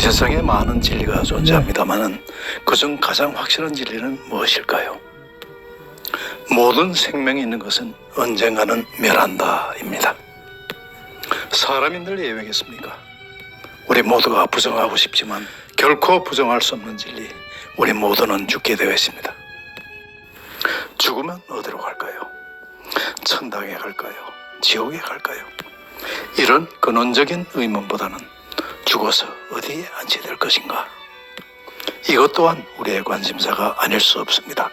세상에 많은 진리가 존재합니다만은 그중 가장 확실한 진리는 무엇일까요? 모든 생명이 있는 것은 언젠가는 멸한다입니다. 사람이 늘 예외겠습니까? 우리 모두가 부정하고 싶지만 결코 부정할 수 없는 진리, 우리 모두는 죽게 되어 있습니다. 죽으면 어디로 갈까요? 천당에 갈까요? 지옥에 갈까요? 이런 근원적인 의문보다는 죽어서 어디에 안치될 것인가? 이것 또한 우리의 관심사가 아닐 수 없습니다.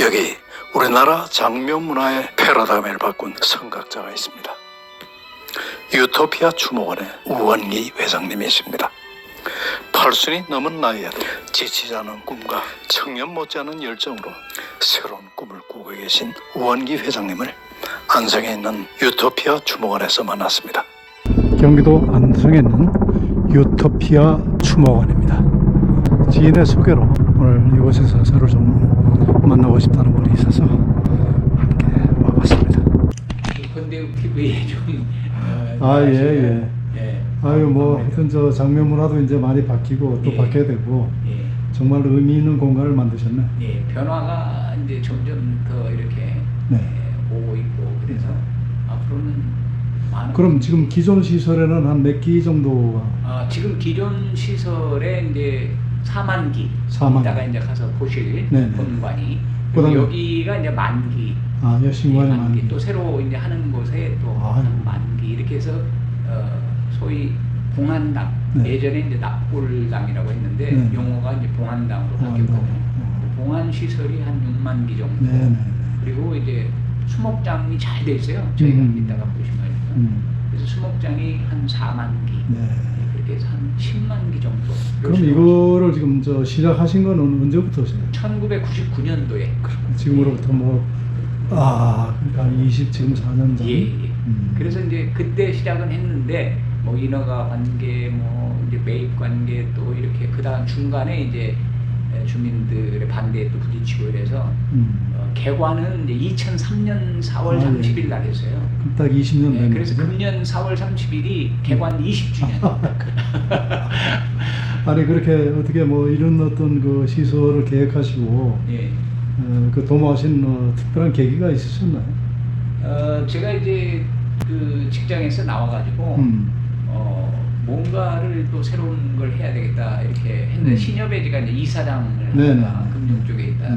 여기 우리나라 장묘 문화의 패러다임을 바꾼 성각자가 있습니다. 유토피아 추모관의 우원기 회장님이십니다. 80이 넘은 나이에도 지치지 않은 꿈과 청년 못지않은 열정으로 새로운 꿈을 꾸고 계신 우원기 회장님을 안성에 있는 유토피아 추모관에서 만났습니다. 경기도 안성에 있는 유토피아 추모관입니다. 지인의 소개로 오늘 이곳에서 서로 좀 만나고 싶다는 분이 있어서 함께 와봤습니다. 근데 TV에 좀 예. 아유 뭐 하여튼 저 장면 문화도 이제 많이 바뀌고 또 바뀌어야 되고 정말 의미 있는 공간을 만드셨네. 예, 변화가 이제 점점 더 이렇게 오고 있고 그래서 앞으로는 많은. 그럼 지금 기존 시설에는 한 몇 기 정도가? 지금 기존 시설에 이제 4만 기. 이따가 이제 가서 보실 본관이. 그리고 여기가 이제 만기. 여신관이 만기. 또 새로 이제 하는 곳에 또 만기 이렇게 해서 소위 봉안당. 예전에 이제 납골당이라고 했는데 용어가 이제 봉안당으로 바뀌었고 봉안 시설이 한 6만 기 정도. 그리고 이제 수목장이 잘 돼 있어요. 저희가 이따가 보시면 그래서 수목장이 한 4만 기. 그렇게 해서 한 10만 기 정도. 그럼 이거를 지금 저 시작하신 건 언제부터세요? 1999년도에. 지금으로부터 뭐 그러니까 20 지금 4년 전. 예. 그래서 이제 그때 시작은 했는데 뭐 인허가 관계, 뭐 이제 매입 관계 또 이렇게 그다음 중간에 이제 주민들의 반대에 또 부딪히고 이래서 개관은 이제 2003년 4월 30일 날 했어요. 그럼 딱 20년 됐네요. 그래서 금년 4월 30일이 개관 20주년. 아니 그렇게 어떻게 뭐 이런 어떤 그 시설을 계획하시고 그 도모하신 특별한 계기가 있으셨나요? 제가 이제 그 직장에서 나와가지고 뭔가를 또 새로운 걸 해야 되겠다 이렇게 했는데 신협에 제가 이제 이사장을 하다가 금융 쪽에 있다.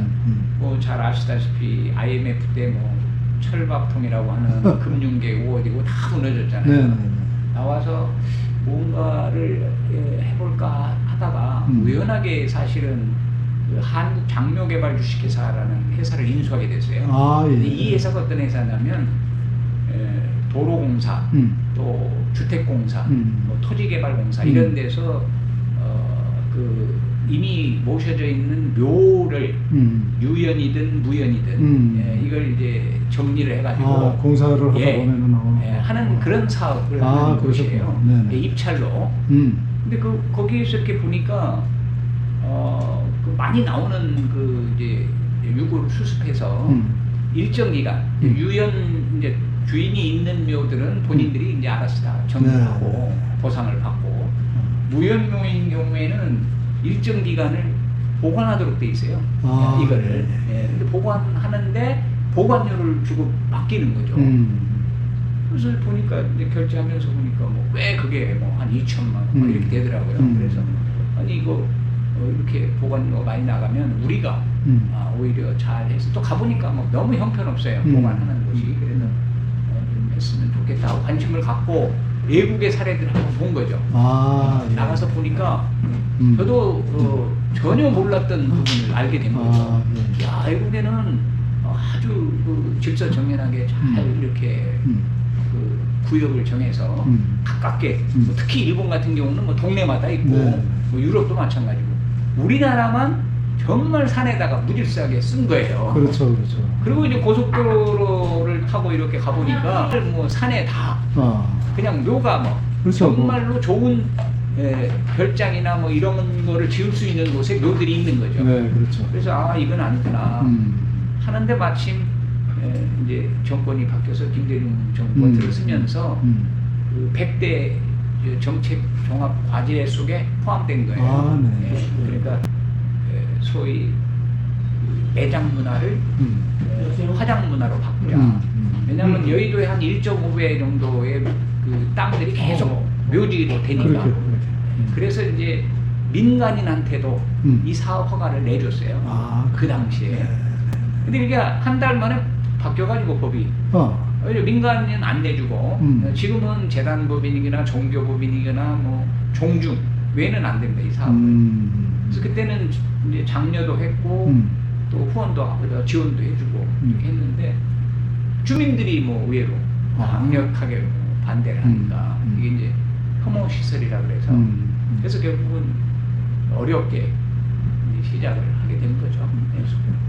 뭐 잘 아시다시피 IMF 때 뭐 철밥통이라고 하는 금융계 5어디고 다 무너졌잖아요. 나와서 뭔가를 해볼까 하다가 우연하게 사실은 그 한국 장묘개발 주식회사라는 회사를 인수하게 됐어요. 이 회사가 어떤 회사냐면 도로공사, 또 주택공사, 뭐 토지개발공사 이런 데서 그 이미 모셔져 있는 묘를 유연이든 무연이든 이걸 이제 정리를 해가지고 공사를 하다 보면은 하는 그런 사업을 하는 곳이에요. 입찰로. 근데 거기에서 이렇게 보니까 그 많이 나오는 그 이제 유골을 수습해서 일정 기간 유연 이제 주인이 있는 묘들은 본인들이 이제 알아서 다 정리하고 보상을 받고 무연묘인 경우에는 일정 기간을 보관하도록 돼 있어요. 이거를. 근데 보관하는데 보관료를 주고 맡기는 거죠. 그래서 보니까 이제 결제하면서 보니까 뭐 꽤 그게 뭐 한 2천만 원 이렇게 되더라고요. 그래서 아니 이거 이렇게 보관료가 많이 나가면 우리가 오히려 잘해서 또 가보니까 뭐 너무 형편없어요. 보관하는 곳이. 그래서 좀 했으면 좋겠다 하고 관심을 갖고 외국의 사례들을 한번 본 거죠. 나가서 보니까 저도 전혀 몰랐던 부분을 알게 된 거죠. 야, 외국에는 아주 그 질서정연하게 잘 이렇게 그 구역을 정해서 가깝게 뭐 특히 일본 같은 경우는 뭐 동네마다 있고 뭐 유럽도 마찬가지고 우리나라만 정말 산에다가 무질서하게 쓴 거예요. 그렇죠. 그리고 이제 고속도로를 타고 이렇게 가보니까 뭐 산에 다 그냥 묘가 뭐 정말로 좋은 별장이나 뭐 이런 거를 지을 수 있는 곳에 묘들이 있는 거죠. 그래서 이건 아니구나 하는데 마침 이제 정권이 바뀌어서 김대중 정권 들어서면서 그 100대 정책 종합 과제 속에 포함된 거예요. 아, 네. 그러니까 소위 매장 문화를 화장 문화로 바꾸자. 왜냐하면 여의도에 한 1.5배 정도의 그 땅들이 계속 묘지로 되니까. 그래서 이제 민간인한테도 이 사업 허가를 내줬어요. 아, 그 당시에. 근데 이게 한 달 만에 바뀌어가지고 법이. 민간인 안 내주고 지금은 재단법인이거나 종교법인이거나 뭐 종중 외에는 안 됩니다, 이 사업은. 그래서 그때는 이제 장려도 했고 또 후원도 하고 지원도 해주고 이렇게 했는데 주민들이 뭐 의외로 강력하게 반대를 하니까 이게 이제 혐오 시설이라 그래서 그래서 결국은 어렵게 이제 시작을 하게 된 거죠.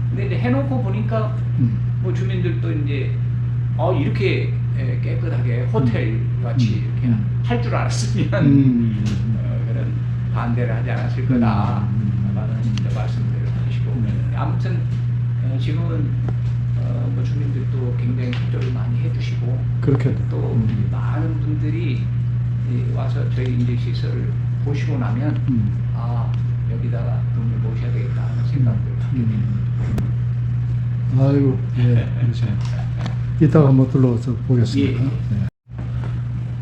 근데 이제 해놓고 보니까 뭐 주민들도 이제 이렇게 깨끗하게 호텔 같이 이렇게 할 줄 알았으면 그런 반대를 하지 않았을 거다 라는 말씀들을 하시고 아무튼 지금은 뭐 주민들도 굉장히 협조를 많이 해주시고 그렇게 또 많은 분들이 와서 저희 이제 시설을 보시고 나면 여기다가 돈을 모셔야 되겠다 하는 생각을 하게 됩니다. 아이고, 예, 그렇죠. 이따가 한번 둘러서 보겠습니다. 네.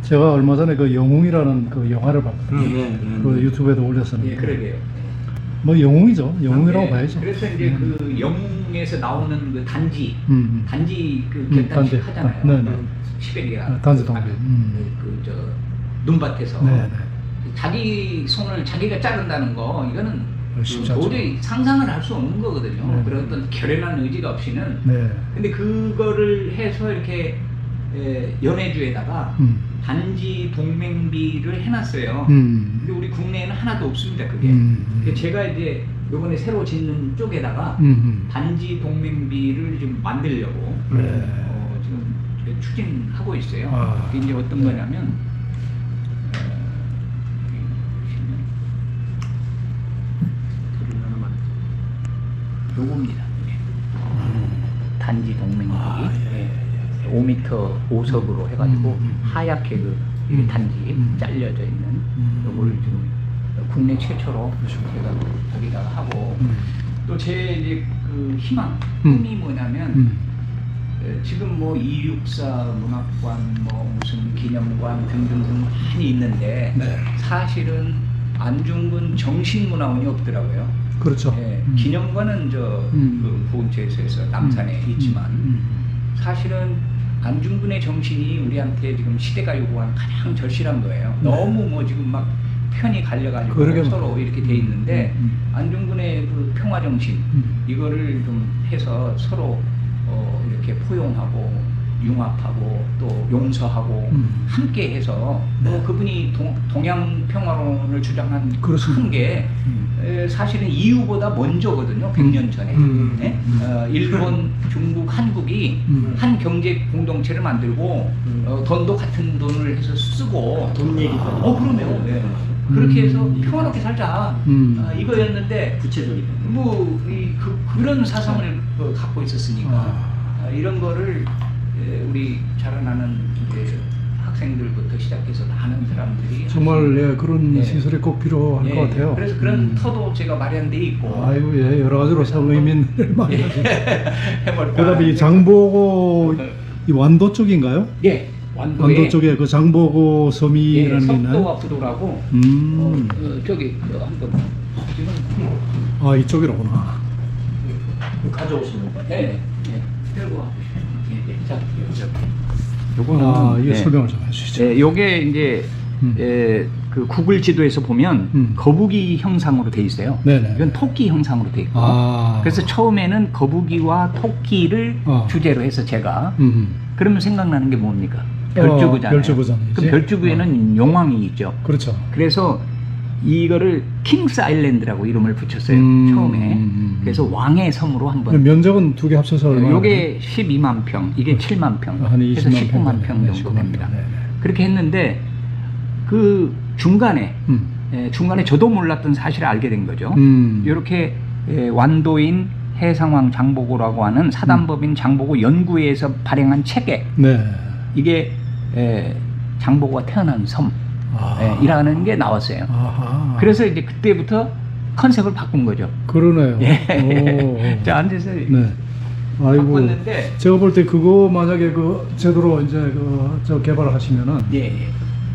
제가 얼마 전에 그 영웅이라는 그 영화를 봤거든요. 그 유튜브에도 올렸었는데. 그러게요. 뭐 영웅이죠. 영웅이라고 봐야죠. 그래서 이제 그 영웅에서 나오는 그 단지 그 결단식 단지. 하잖아요. 네네. 시베리아 단지 동배. 그저 눈밭에서 네네. 자기 손을 자기가 자른다는 거 이거는 쉽지 않죠. 도저히 상상을 할 수 없는 거거든요. 네. 그런 어떤 결연한 의지가 없이는. 네. 근데 그거를 해서 이렇게 연해주에다가 단지 동맹비를 해놨어요. 근데 우리 국내에는 하나도 없습니다. 그게. 제가 이제 이번에 새로 짓는 쪽에다가 단지 동맹비를 좀 만들려고 지금 추진하고 있어요. 그게 이제 어떤 거냐면 요겁니다. 단지 동맹비 5m 5석으로 해가지고 하얗게 그 단지 잘려져 있는 요거를 지금 국내 최초로 제가 거기다가 하고 또 제 이제 그 희망 꿈이 뭐냐면 지금 뭐 264 문학관 뭐 무슨 기념관 등등등 많이 있는데 사실은 안중근 정신문화원이 없더라고요. 그렇죠. 기념관은 그 보훈처에서 남산에 있지만 사실은 안중근의 정신이 우리한테 지금 시대가 요구하는 가장 절실한 거예요. 너무 뭐 지금 막 편이 갈려가지고 서로 이렇게 돼 있는데 안중근의 그 평화 정신 이거를 좀 해서 서로 이렇게 포용하고 융합하고 또 용서하고 함께 해서 또 그분이 동양 평화론을 주장한 큰 게 사실은 EU보다 먼저거든요. 100년 전에 일본, 중국, 한국이 한 경제 공동체를 만들고 돈도 같은 돈을 해서 쓰고 돈 얘기도 그러면 그렇게 해서 평화롭게 살자 이거였는데 구체적이다. 뭐 그런 사상을 갖고 있었으니까 이런 거를 우리 자라나는 학생들부터 시작해서 많은 사람들이 정말 그런 시설이 꼭 필요할 것 같아요. 그래서 그런 터도 제가 마련돼 있고. 아이고 여러 가지로 의미를 많이 하죠. 해볼까. 그다음에 이 장보고 이 완도 쪽인가요? 예, 완도 쪽에 그 장보고 섬이라는 게 있나요? 석도와 부도라고. 저기 한번 지금 이쪽이로구나. 가져오시는 거. 네, 들고 와. 자, 요거는 이게 설명을 좀 해주시죠. 요게 이제 그 구글 지도에서 보면 거북이 형상으로 돼 있어요. 네네. 이건 토끼 형상으로 돼 있고. 그래서 처음에는 거북이와 토끼를 주제로 해서 제가 그러면 생각나는 게 뭡니까? 별주구잖아요. 별주구잖아요. 그 별주구에는 용왕이 있죠. 그렇죠. 그래서 이거를 킹스 아일랜드라고 이름을 붙였어요. 처음에. 그래서 왕의 섬으로 한번. 면적은 두 개 합쳐서 얼마나? 요게 12만 평, 이게 7만 평. 한 그래서 20만 19만 평 정도 19만 됩니다. 네네. 그렇게 했는데 그 중간에 중간에 저도 몰랐던 사실을 알게 된 거죠. 이렇게 완도인 해상왕 장보고라고 하는 사단법인 장보고 연구회에서 발행한 책에 이게 장보고가 태어난 섬 아. 이라는 게 나왔어요. 아하. 그래서 이제 그때부터 컨셉을 바꾼 거죠. 그러네요. 예. 자, 앉아서 네. 아이고. 바꿨는데 제가 볼 때 그거 만약에 그 제대로 이제 저 개발하시면은 예.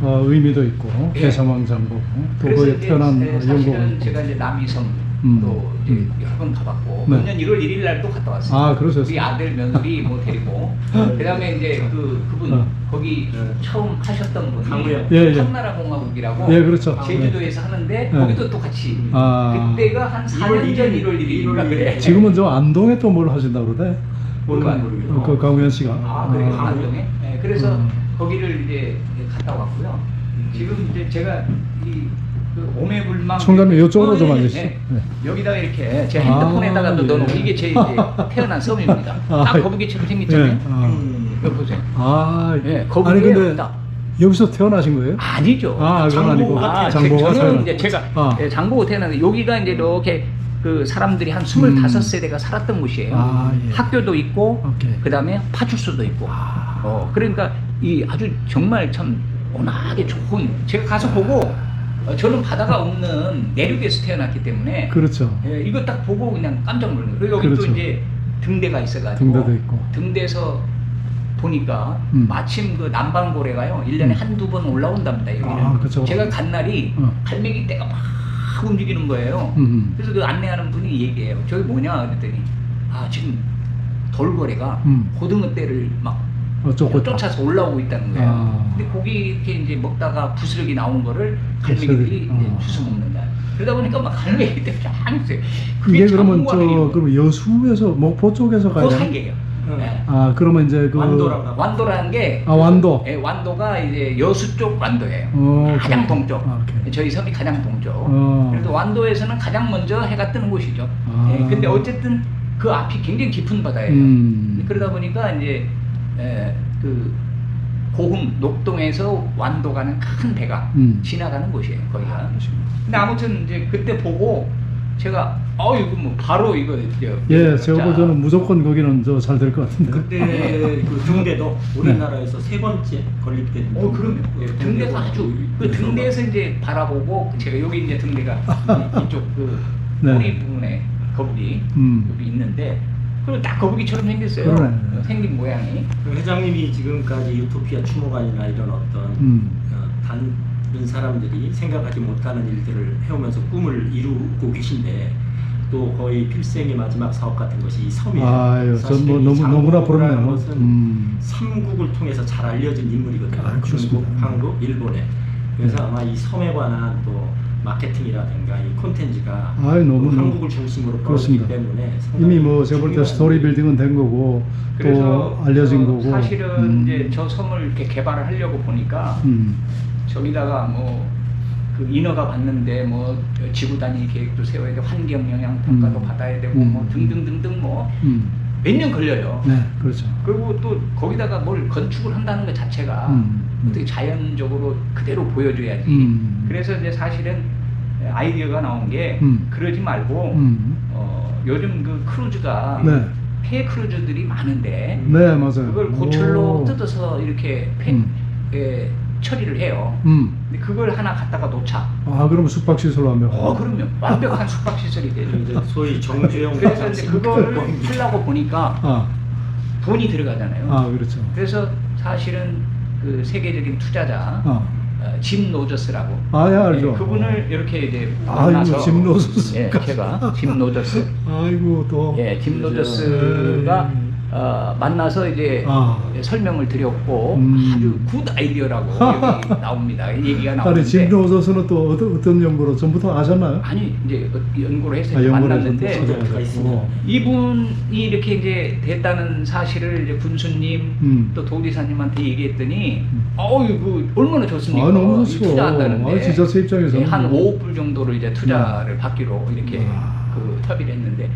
의미도 있고 예. 개성왕 장고 또 그래서 거기에 이제 태어난 사실은 영국. 제가 이제 남이섬 또 이제 여러 번 가봤고 네. 작년 1월 1일 날도 갔다 왔어요. 아, 그러셨어요? 우리 아들 며느리 뭐 데리고 그다음에 이제 그분 어. 거기 처음 하셨던 분이 강우영. 예, 예. 한나라공화국이라고 예, 그렇죠. 제주도에서 하는데 예. 거기도 또 같이 아. 그때가 한 4년 전 1월 1일인가 그래. 지금은 저 안동에 또 뭘 하신다고 그러대? 모르겠어요. 그 강우현 씨가. 아, 그래 안동에. 네, 그래서 거기를 이제 갔다 왔고요. 지금 이제 제가 그 오매불망 총장님 이쪽으로 좀 네, 앉으시죠. 네. 네. 여기다가 이렇게 제 아, 핸드폰에다가도 예. 넣어놓고 이게 제 이제 태어난 썸입니다. 아, 딱 거북이처럼 생겼잖아요. 예. 아. 이거 보세요. 아, 예, 아니 거북이에요, 근데 딱. 여기서 태어나신 거예요? 아니죠. 아, 그건 아니고 장보가 저는 이제 제가 아. 장보고 태어났는데 여기가 이제 이렇게 그 사람들이 한 25세대가 살았던 곳이에요. 아, 예. 학교도 있고 오케이. 그다음에 파출소도 있고. 그러니까 이 아주 정말 참 워낙에 좋은 제가 가서 보고 저는 바다가 없는 내륙에서 태어났기 때문에 그렇죠. 예, 이거 딱 보고 그냥 깜짝 놀란 거예요. 그리고 여기 그렇죠. 또 이제 등대가 있어가지고 등대도 있고. 등대에서 보니까 마침 그 남방고래가요 1년에 한두 번 올라온답니다. 여기는. 아, 그쵸. 제가 간 날이 갈매기 떼가 막 움직이는 거예요. 그래서 그 안내하는 분이 얘기해요. 저기 뭐냐 그랬더니 아 지금 돌고래가 고등어 떼를 막 쫓아서 올라오고 있다는 거예요. 아. 근데 고기 이렇게 이제 먹다가 부스러기 나온 거를 갈매기들이 부스러기. 이제 주워 먹는다. 그러다 보니까 막 갈매기 떼가 쫙 있어요. 이게 그러면 장구가 그럼 여수에서 목포 쪽에서 가야 그 돼요? 사이에요. 네. 아, 그러면 이제 그 완도라는 게 완도. 예, 완도가 이제 여수 쪽 완도예요. 오케이. 가장 동쪽. 아, 오케이. 저희 섬이 가장 동쪽. 어. 그래서 완도에서는 가장 먼저 해가 뜨는 곳이죠. 아. 예, 근데 어쨌든 그 앞이 굉장히 깊은 바다예요. 그러다 보니까 이제 그 고흥 녹동에서 완도 가는 큰 배가 지나가는 곳이에요. 거기가. 근데 아무튼 이제 그때 보고 제가 이거 뭐 바로 이거 예, 제가 볼 때는 무조건 거기는 잘 될 것 같은데. 그때 그 등대도 우리나라에서 세 번째 건립된. 그럼요. 등대가 아주 그 등대에서 이제 바라보고 제가 여기 이제 등대가 이쪽 그 네. 꼬리 부분에 거북이 여기 있는데 그리고 딱 거북이처럼 생겼어요. 그러네. 생긴 모양이. 그 회장님이 지금까지 유토피아 추모관이나 이런 어떤 다른 사람들이 생각하지 못하는 일들을 해오면서 꿈을 이루고 계신데 또 거의 필생의 마지막 사업 같은 것이 이 섬이에요. 아유, 전 뭐 너무나 부럽네요. 것은 삼국을 통해서 잘 알려진 인물이거든요. 아, 그렇습니다. 중국, 한국, 일본에. 그래서 아마 이 섬에 관한 또 마케팅이라든가 이 콘텐츠가 아유, 또 너무 한국을 중심으로 그렇습니다. 벌어지기 때문에 이미 뭐 제가 볼 때 중요한 스토리 빌딩은 된 거고 그래서 또 알려진 거고. 사실은 이제 저 섬을 이렇게 개발을 하려고 보니까 저기다가 뭐 그 인허가 받는데 뭐 지구 단위 계획도 세워야 돼, 환경 영향 평가도 받아야 되고 뭐 등등등등 뭐 몇 년 걸려요. 네, 그렇죠. 그리고 또 거기다가 뭘 건축을 한다는 것 자체가 어떻게 자연적으로 그대로 보여줘야지. 그래서 이제 사실은 아이디어가 나온 게 그러지 말고 요즘 그 크루즈가 네. 폐 크루즈들이 많은데 네, 맞아요. 그걸 고철로 오. 뜯어서 이렇게 처리를 해요. 근데 그걸 하나 갖다가 놓자. 아, 그럼 숙박시설로 하면. 그럼요. 완벽한 숙박 시설이 되죠. 이제 소위 정주영 그래서 이제 그거를 하려고 보니까 아, 돈이 들어가잖아요. 아, 그렇죠. 그래서 사실은 그 세계적인 투자자 짐 로저스라고. 아, 예, 알죠. 그분을 이렇게 이제 아이고, 만나서 짐 로저스. 예, 제가 짐 로저스. 아이고, 또. 예, 짐 로저스가 만나서 이제 설명을 드렸고 아주 굿 아이디어라고 여기 나옵니다. 얘기가 나오는데. 아니, 짐 로저스는 또 어떤 연구로 전부터 아셨나요? 아니 이제 연구를 해서 연구를 만났는데 해서 또 찾아가지고. 이분이 이렇게 이제 됐다는 사실을 이제 군수님 또 도지사님한테 얘기했더니 그 얼마나 좋습니까? 아, 너무 좋죠. 투자한다는데 아, 지자체 입장에서는. 한 5억 불 정도를 이제 투자를 받기로 이렇게 그 협의를 했는데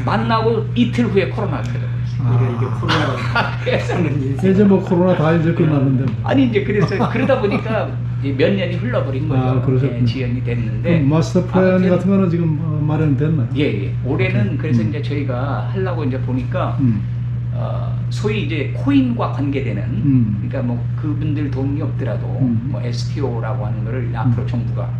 만나고 이틀 후에 코로나가 터져버렸어요. 이게 코로나가 사는 인생. 이제 뭐 코로나 다 이제 끝났는데. 뭐. 아니 이제 그래서 그러다 보니까 몇 년이 흘러버린 거죠. 그러셨군요. 예, 지연이 됐는데 마스터 플랜 아무튼 같은 거는 지금 마련됐나요? 예. 올해는 그래서 이제 저희가 하려고 이제 보니까 소위 이제 코인과 관계되는 그러니까 뭐 그분들 돈이 없더라도 뭐 STO라고 하는 거를 앞으로 정부가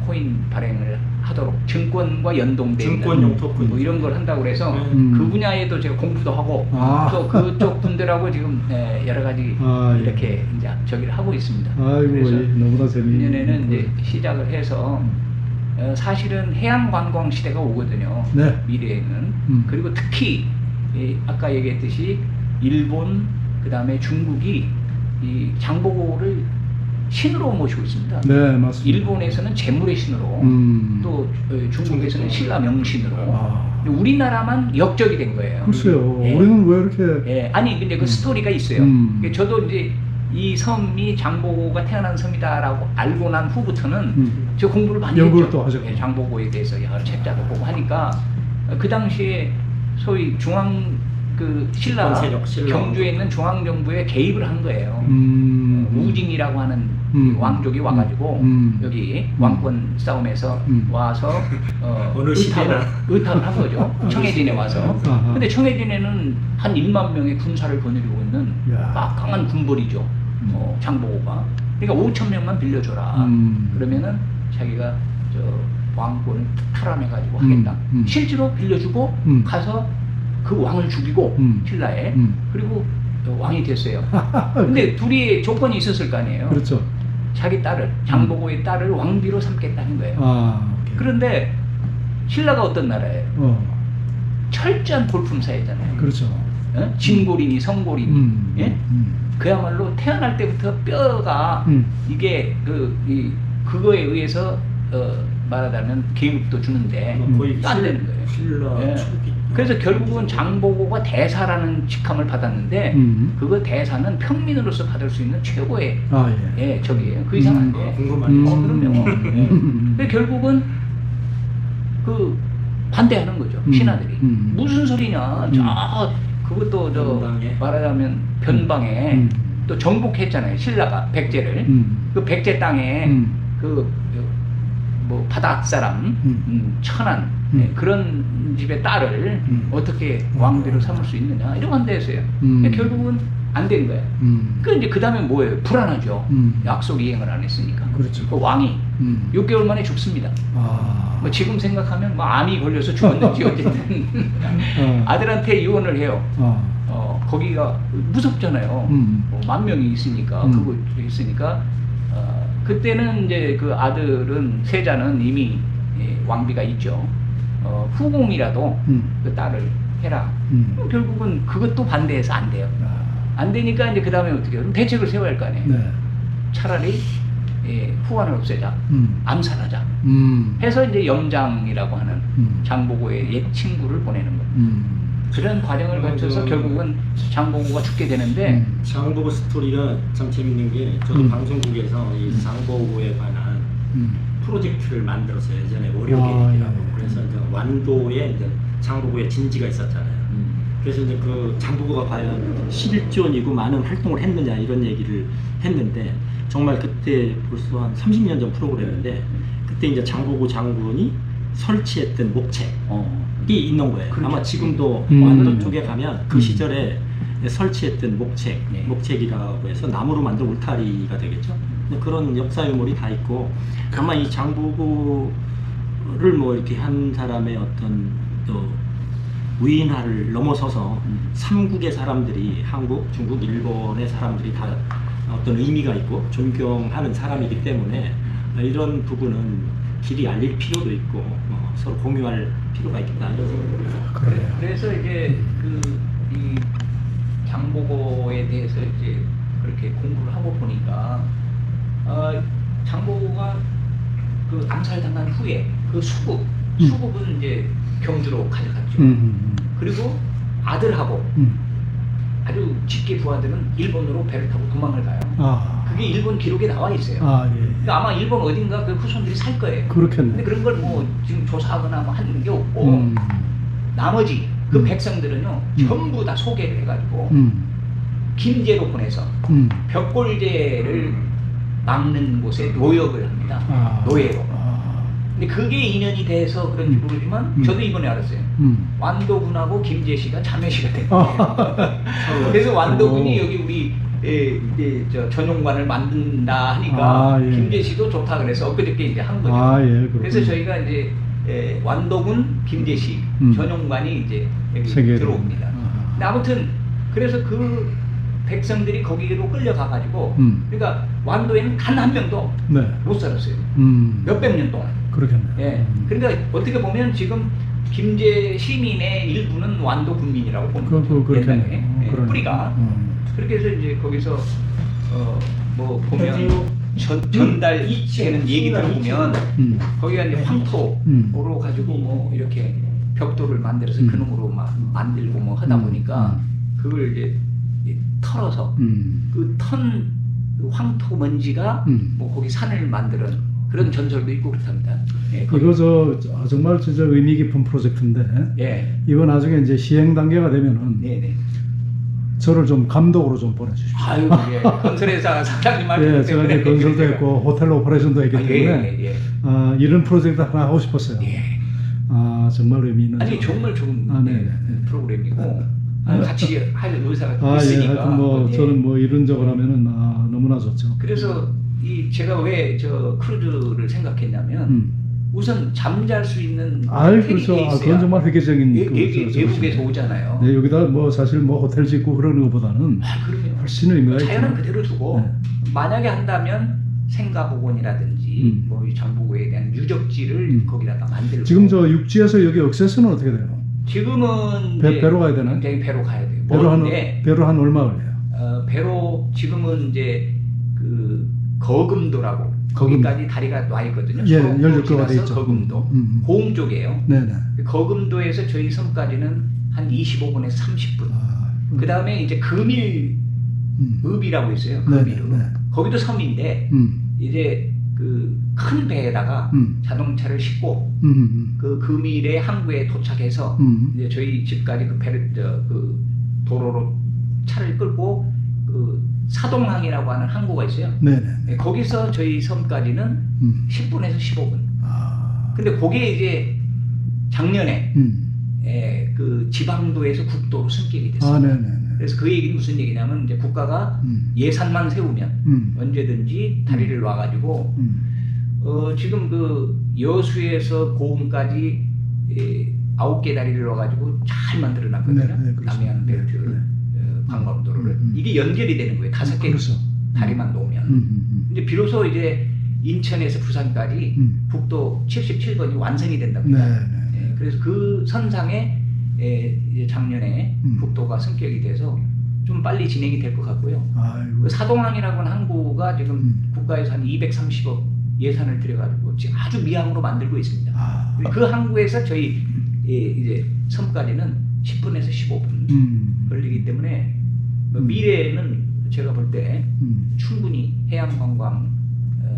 코인 발행을 하도록 증권과 연동된 증권용 토큰 뭐 이런 걸 한다고 그래서 그 분야에도 제가 공부도 하고 또 그쪽 분들하고 지금 여러 가지 이렇게 이제 저기를 하고 있습니다. 아이고, 그래서 너무나 재미있는. 내년에는 이제 시작을 해서 사실은 해양 관광 시대가 오거든요. 네. 미래에는. 그리고 특히 아까 얘기했듯이 일본 그다음에 중국이 이 장보고를 신으로 모시고 있습니다. 네, 맞습니다. 일본에서는 재물의 신으로 또 중국에서는 신라 명신으로 우리나라만 역적이 된 거예요. 글쎄요. 예. 우리는 왜 이렇게 예, 아니 근데 그 스토리가 있어요. 저도 이제 이 섬이 장보고가 태어난 섬이다라고 알고 난 후부터는 저 공부를 많이 연구를 했죠. 또 하셨고. 예, 장보고에 대해서 여러 책자도 보고 하니까 그 당시에 소위 중앙 그 신라 경주에 있는 중앙 정부에 개입을 한 거예요. 우징이라고 하는 왕족이 와가지고 여기 왕권 싸움에서 와서 어느 시대나 의탁을 한 거죠. 청해진에 와서. 아하. 근데 청해진에는 한 1만 명의 군사를 거느리고 있는 야. 막강한 군벌이죠. 장보고가. 그러니까 5천 명만 빌려줘라. 그러면은 자기가 저 왕권을 탈환해가지고 하겠다. 실제로 빌려주고 가서 그 왕을 죽이고 신라에 그리고 왕이 됐어요. 근데 둘이 조건이 있었을 거 아니에요. 그렇죠. 자기 딸을 장보고의 딸을 왕비로 삼겠다는 거예요. 오케이. 그런데 신라가 어떤 나라예요? 철저한 볼품사회잖아요. 그렇죠. 진골이니 성골이니 예? 그야말로 태어날 때부터 뼈가 이게 그거에 의해서 말하자면 계급도 주는데 거의 안 되는 거예요. 신라 예. 초기. 그래서 결국은 장보고가 대사라는 직함을 받았는데 그거 대사는 평민으로서 받을 수 있는 최고의 예, 저기예요. 그 이상 안 돼. 궁금하네요. 그럼요. 예. 근데 결국은 그 반대하는 거죠. 신하들이. 무슨 소리냐. 그것도 네. 말하자면 변방에 또 정복했잖아요. 신라가 백제를. 그 백제 땅에 뭐 바닷 사람, 천안 그런 집의 딸을 어떻게 왕비로 삼을 수 있느냐 이런 반대했어요. 결국은 안 된 거예요. 그 이제 그 다음에 뭐예요? 불안하죠. 약속 이행을 안 했으니까. 그렇죠. 그 왕이 6개월 만에 죽습니다. 뭐 지금 생각하면 뭐 암이 걸려서 죽었는지 어쨌든 아들한테 이혼을 해요. 거기가 무섭잖아요. 뭐 10,000명이 있으니까 그거 있으니까. 그때는 이제 그 아들은 세자는 이미 왕비가 있죠. 후궁이라도 그 딸을 해라. 결국은 그것도 반대해서 안 돼요. 안 되니까 이제 그 다음에 어떻게 해요? 그럼 대책을 세워야 할 거 아니에요. 네. 차라리 후한을 없애자, 암살하자. 해서 이제 영장이라고 하는 장보고의 옛 친구를 보내는 거예요. 그런 과정을 거쳐서 결국은 장보고가 죽게 되는데 장보고 스토리가 참 재밌는 게 저도 방송국에서 이 장보고에 관한 프로젝트를 만들었어요. 예전에 월요계획이라고. 그래서 이제 완도에 이제 장보고의 진지가 있었잖아요. 그래서 이제 그 장보고가 과연 실존이고 많은 활동을 했느냐 이런 얘기를 했는데 정말 그때 벌써 한 30년 전 프로그램인데 그때 이제 장보고 장군이 설치했던 목책이 있는 거예요. 그렇죠. 아마 지금도 완도 쪽에 가면 그 시절에 설치했던 목책, 네. 목책이라고 해서 나무로 만든 울타리가 되겠죠. 그런 역사 유물이 다 있고 아마 이 장보고를 뭐 이렇게 한 사람의 어떤 또 위인화를 넘어서서 삼국의 사람들이 한국, 중국, 일본의 사람들이 다 어떤 의미가 있고 존경하는 사람이기 때문에 이런 부분은 길이 알릴 필요도 있고 서로 공유할 필요가 있겠다 이런 생각이 듭니다. 그래서 이제 이 장보고에 대해서 이제 그렇게 공부를 하고 보니까 장보고가 그 암살당한 후에 그 수국은 이제 경주로 가져갔죠. 그리고 아들하고 아주 직계 부하들은 일본으로 배를 타고 도망을 가요. 그게 일본 기록에 나와 있어요. 그러니까 아마 일본 어딘가 그 후손들이 살 거예요. 그렇겠네. 근데 그런 걸 뭐 지금 조사하거나 뭐 하는 게 없고 나머지 그 백성들은요 전부 다 소개를 해가지고 김제로 보내서 벽골제를 막는 곳에 노역을 합니다. 노예로. 근데 그게 인연이 돼서 그런지 모르지만 저도 이번에 알았어요. 완도군하고 김제시가 자매시가 됐거든요. 그래서 완도군이 여기 우리 이제 저 전용관을 만든다 하니까 예. 김제시도 좋다 그래서 엊그저께 이제 한 거죠. 예, 그렇군요. 그래서 저희가 이제 완도군 김제시 전용관이 이제 여기 세계로. 들어옵니다. 근데 아무튼 그래서 그 백성들이 거기로 끌려가 가지고 그러니까 완도에는 단 한 명도 네. 못 살았어요. 몇백 년 동안. 그렇겠네요. 예. 그러니까 어떻게 보면 지금 김제 시민의 일부는 완도 군민이라고 보는 거죠. 그렇겠네요. 옛날에. 예, 그러네. 뿌리가. 그렇게 해서 이제 거기서 뭐 보면 전달 되는 얘기 들어보면 거기가 이제 황토로 가지고 뭐 이렇게 벽돌을 만들어서 그놈으로 막 만들고 뭐 하다 보니까 그걸 이제 털어서 그 턴 황토 먼지가 뭐 거기 산을 만드는 그런 전설도 있고 그렇답니다. 예, 이거 정말 진짜 의미 깊은 프로젝트인데 예. 이거 나중에 이제 시행 단계가 되면은 네네. 저를 좀 감독으로 좀 보내주십시오. 아유, 예. 건설회사 사장님한테 예, 제가 이제 건설도 했고 호텔 오퍼레이션도 했기 때문에 이런 프로젝트 하나 하고 싶었어요. 예. 정말 의미 있는. 아니 정말 좋은 네. 프로그램이고 같이 할 의사가 예, 있으니까. 하여튼 뭐 예. 저는 뭐 이런 적을 하면은 너무나 좋죠. 그래서 제가 왜 저 크루즈를 생각했냐면 우선 잠잘 수 있는 호텔이 그렇죠. 돼 있어야 그건 정말 획기적인 외국에서 오잖아요. 네, 여기다 뭐 사실 뭐 호텔 짓고 그러는 것보다는 그럼요. 훨씬 의미가 자연은 있죠. 그대로 두고 만약에 한다면 생가복원이라든지 뭐 이 장보고에 대한 유적지를 거기다가 만들고. 지금 저 육지에서 여기 액세스는 어떻게 돼요? 지금은 배로 가야 되나요? 굉장히 배로 가야 돼요. 배로 한 얼마 걸려요? 배로 지금은 이제 그 거금도라고 거기까지 다리가 와 있거든요. 예, 수록도 연륙도가 돼 지나서 있죠. 거금도 고흥 쪽이에요. 네네. 거금도에서 저희 섬까지는 한 25분에서 30분. 그 다음에 이제 금일읍이라고 있어요. 금일읍. 네. 거기도 섬인데 이제 그 큰 배에다가 자동차를 싣고 그 금일의 항구에 도착해서 이제 저희 집까지 그 배를 그 도로로 차를 끌고 그 사동항이라고 하는 항구가 있어요. 네네. 거기서 저희 섬까지는 10분에서 15분. 근데 그게 이제 작년에 그 지방도에서 국도로 승격이 됐어요. 네네. 그래서 그 얘기는 무슨 얘기냐면 이제 국가가 예산만 세우면 언제든지 다리를 놔가지고 지금 그 여수에서 고흥까지 9개 다리를 넣어가지고 잘 만들어놨거든요. 네, 그렇죠. 남해안 벨트 관광도로를 이게 연결이 되는 거예요. 5개 그렇죠. 다리만 놓으면. 근데 비로소 이제 인천에서 부산까지 국도 77번이 완성이 된답니다. 네. 그래서 그 선상에 이제 작년에 국도가 승격이 돼서 좀 빨리 진행이 될 것 같고요. 그 사동항이라고 하는 항구가 지금 국가에서 한 230억 예산을 들여가지고 지금 아주 미항으로 만들고 있습니다. 그 항구에서 저희 이제 섬까지는 10분에서 15분 걸리기 때문에 뭐 미래에는 제가 볼 때 충분히 해양 관광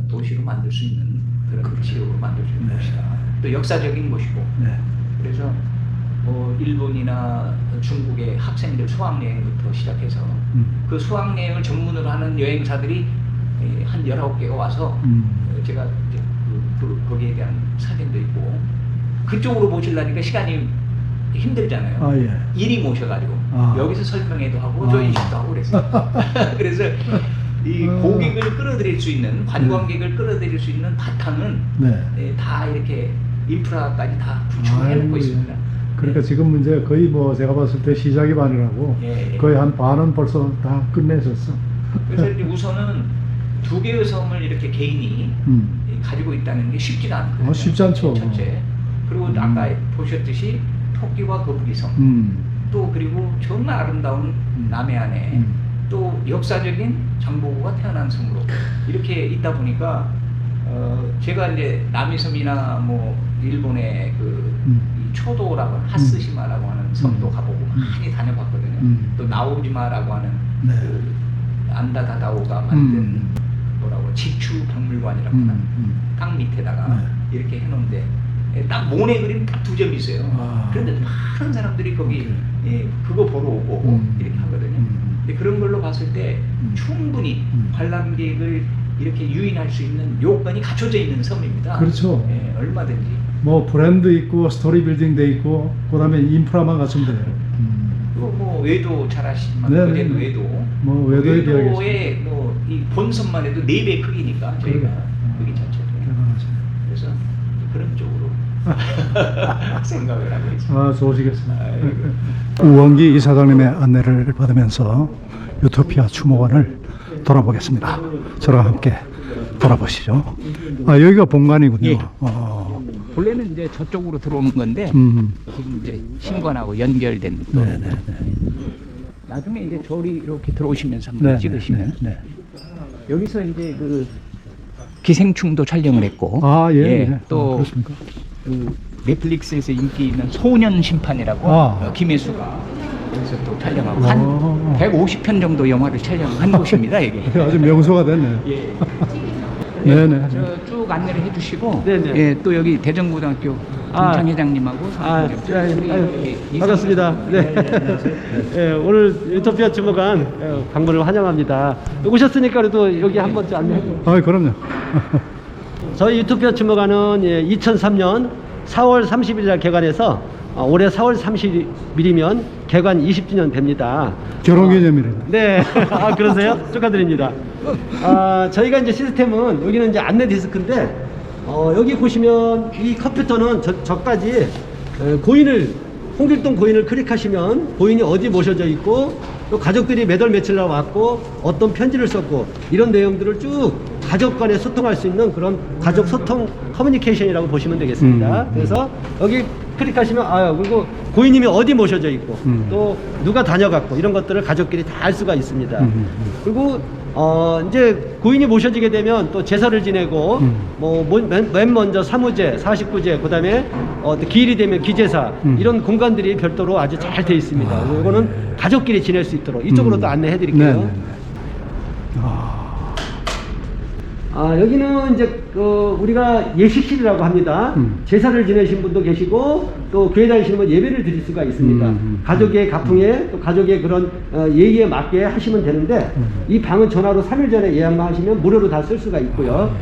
도시로 만들 수 있는 그런 지역으로 만들 수 있는 곳이다. 또 역사적인 곳이고. 그래서 뭐 일본이나 중국의 학생들 수학여행부터 시작해서 그 수학여행을 전문으로 하는 여행사들이 한 19개가 와서 제가 이제 거기에 대한 사진도 있고 그쪽으로 모시려니까 시간이 힘들잖아요. 일이 모셔가지고 여기서 설명회도 하고 조인식도 하고 그랬어요. 그래서 이 고객을 끌어들일 수 있는 관광객을 끌어들일 수 있는 바탕은 다 이렇게 인프라까지 다 구축을 해놓고 있습니다. 그러니까 지금 이제 거의 뭐 제가 봤을 때 시작이 반이라고 거의 한 반은 벌써 다 끝내셨어. 그래서 이제 우선은 2개의 섬을 이렇게 개인이 가지고 있다는 게 쉽지가 않거든요. 쉽지 않죠. 첫째. 그리고 아까 보셨듯이 토끼와 거북이 섬. 또 그리고 정말 아름다운 남해안에 또 역사적인 장보고가 태어난 섬으로 이렇게 있다 보니까 제가 이제 남이섬이나 뭐 일본의 이 초도라고 하는 하스시마라고 하는 섬도 가보고 많이 다녀봤거든요. 또 나오지마라고 하는 그 안다다다오가 만든 뭐라고 지추 박물관이라고 하는 땅 밑에다가 이렇게 해놓은데 딱 모네 그림 딱 2점 있어요. 그런데 많은 사람들이 거기 그거 보러 오고 이렇게 하거든요. 근데 그런 걸로 봤을 때 충분히 관람객을 이렇게 유인할 수 있는 요건이 갖춰져 있는 섬입니다. 그렇죠. 얼마든지. 뭐 브랜드 있고 스토리 빌딩 돼 있고 그다음에 인프라만 갖추면 돼요. 그리고 뭐 외도 잘하시지만 네, 그대로 네. 외도. 뭐 외도에 비하겠습니다. 외도의 뭐이 본선만 해도 4배 크기니까 저희가 그러게. 크기 자체도. 대단하시네. 그래서 그런 쪽으로 생각을 하고 있습니다. 아, 좋으시겠습니다. 우원기 이사장님의 안내를 받으면서 유토피아 추모관을 돌아보겠습니다. 저랑 함께 돌아보시죠. 아, 여기가 본관이군요. 예. 원래는 이제 저쪽으로 들어오는 건데 지금 이제 신관하고 연결된. 네네네. 나중에 이제 저리 이렇게 들어오시면서 한번 찍으시면 네. 여기서 이제 그 기생충도 촬영을 했고. 아, 예. 예. 또 그렇습니까? 그 넷플릭스에서 인기 있는 소년 심판이라고 아. 김혜수가 여기서 또 촬영하고 한 150편 정도 영화를 촬영한 곳입니다 이게. 아주 명소가 됐네요. 예. 네네. 쭉 안내를 해주시고, 네네. 예, 또 여기 대전고등학교 김창 회장님하고 반갑습니다. 네. 예, 오늘 유토피아 주무관 방문을 환영합니다. 오셨으니까 그래도 여기 한번 안내해. 아, 그럼요. 저희 유토피아 주무관은 2003년 4월 30일 날 개관해서 올해 4월 30일이면 개관 20주년 됩니다. 결혼기념일이네. 네. 아, 그러세요? 축하드립니다. 저희가 이제 시스템은 여기는 이제 안내 디스크인데, 여기 보시면 이 컴퓨터는 저까지 홍길동 고인을 클릭하시면 고인이 어디 모셔져 있고 또 가족들이 몇 월 며칠 날 왔고 어떤 편지를 썼고 이런 내용들을 쭉 가족 간에 소통할 수 있는 그런 가족 소통 커뮤니케이션이라고 보시면 되겠습니다. 그래서 여기 클릭하시면 그리고 고인님이 어디 모셔져 있고 또 누가 다녀갔고 이런 것들을 가족끼리 다 알 수가 있습니다. 그리고 이제 고인이 모셔지게 되면 또 제사를 지내고 맨 먼저 사무제, 49제, 그다음에 기일이 되면 기제사 이런 공간들이 별도로 아주 잘 돼 있습니다. 이거는 가족끼리 지낼 수 있도록 이쪽으로 또 안내해 드릴게요. 네네. 여기는 이제 우리가 예식실이라고 합니다. 제사를 지내신 분도 계시고 또 교회 다니시는 분 예배를 드릴 수가 있습니다. 가족의 가풍에 또 가족의 그런 예의에 맞게 하시면 되는데 이 방은 전화로 3일 전에 예약만 하시면 무료로 다 쓸 수가 있고요.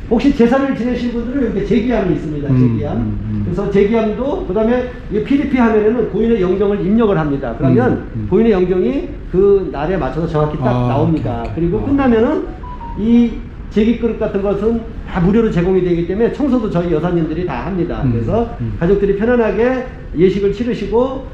혹시 제사를 지내신 분들은 이렇게 제기함이 있습니다. 제기함. 그래서 제기함도 그다음에 이 PDP 화면에는 고인의 영정을 입력을 합니다. 그러면 고인의 영정이 그 날에 맞춰서 정확히 딱 나옵니다. 그리고 끝나면은 이 제기 그릇 같은 것은 다 무료로 제공이 되기 때문에 청소도 저희 여사님들이 다 합니다. 그래서 가족들이 편안하게 예식을 치르시고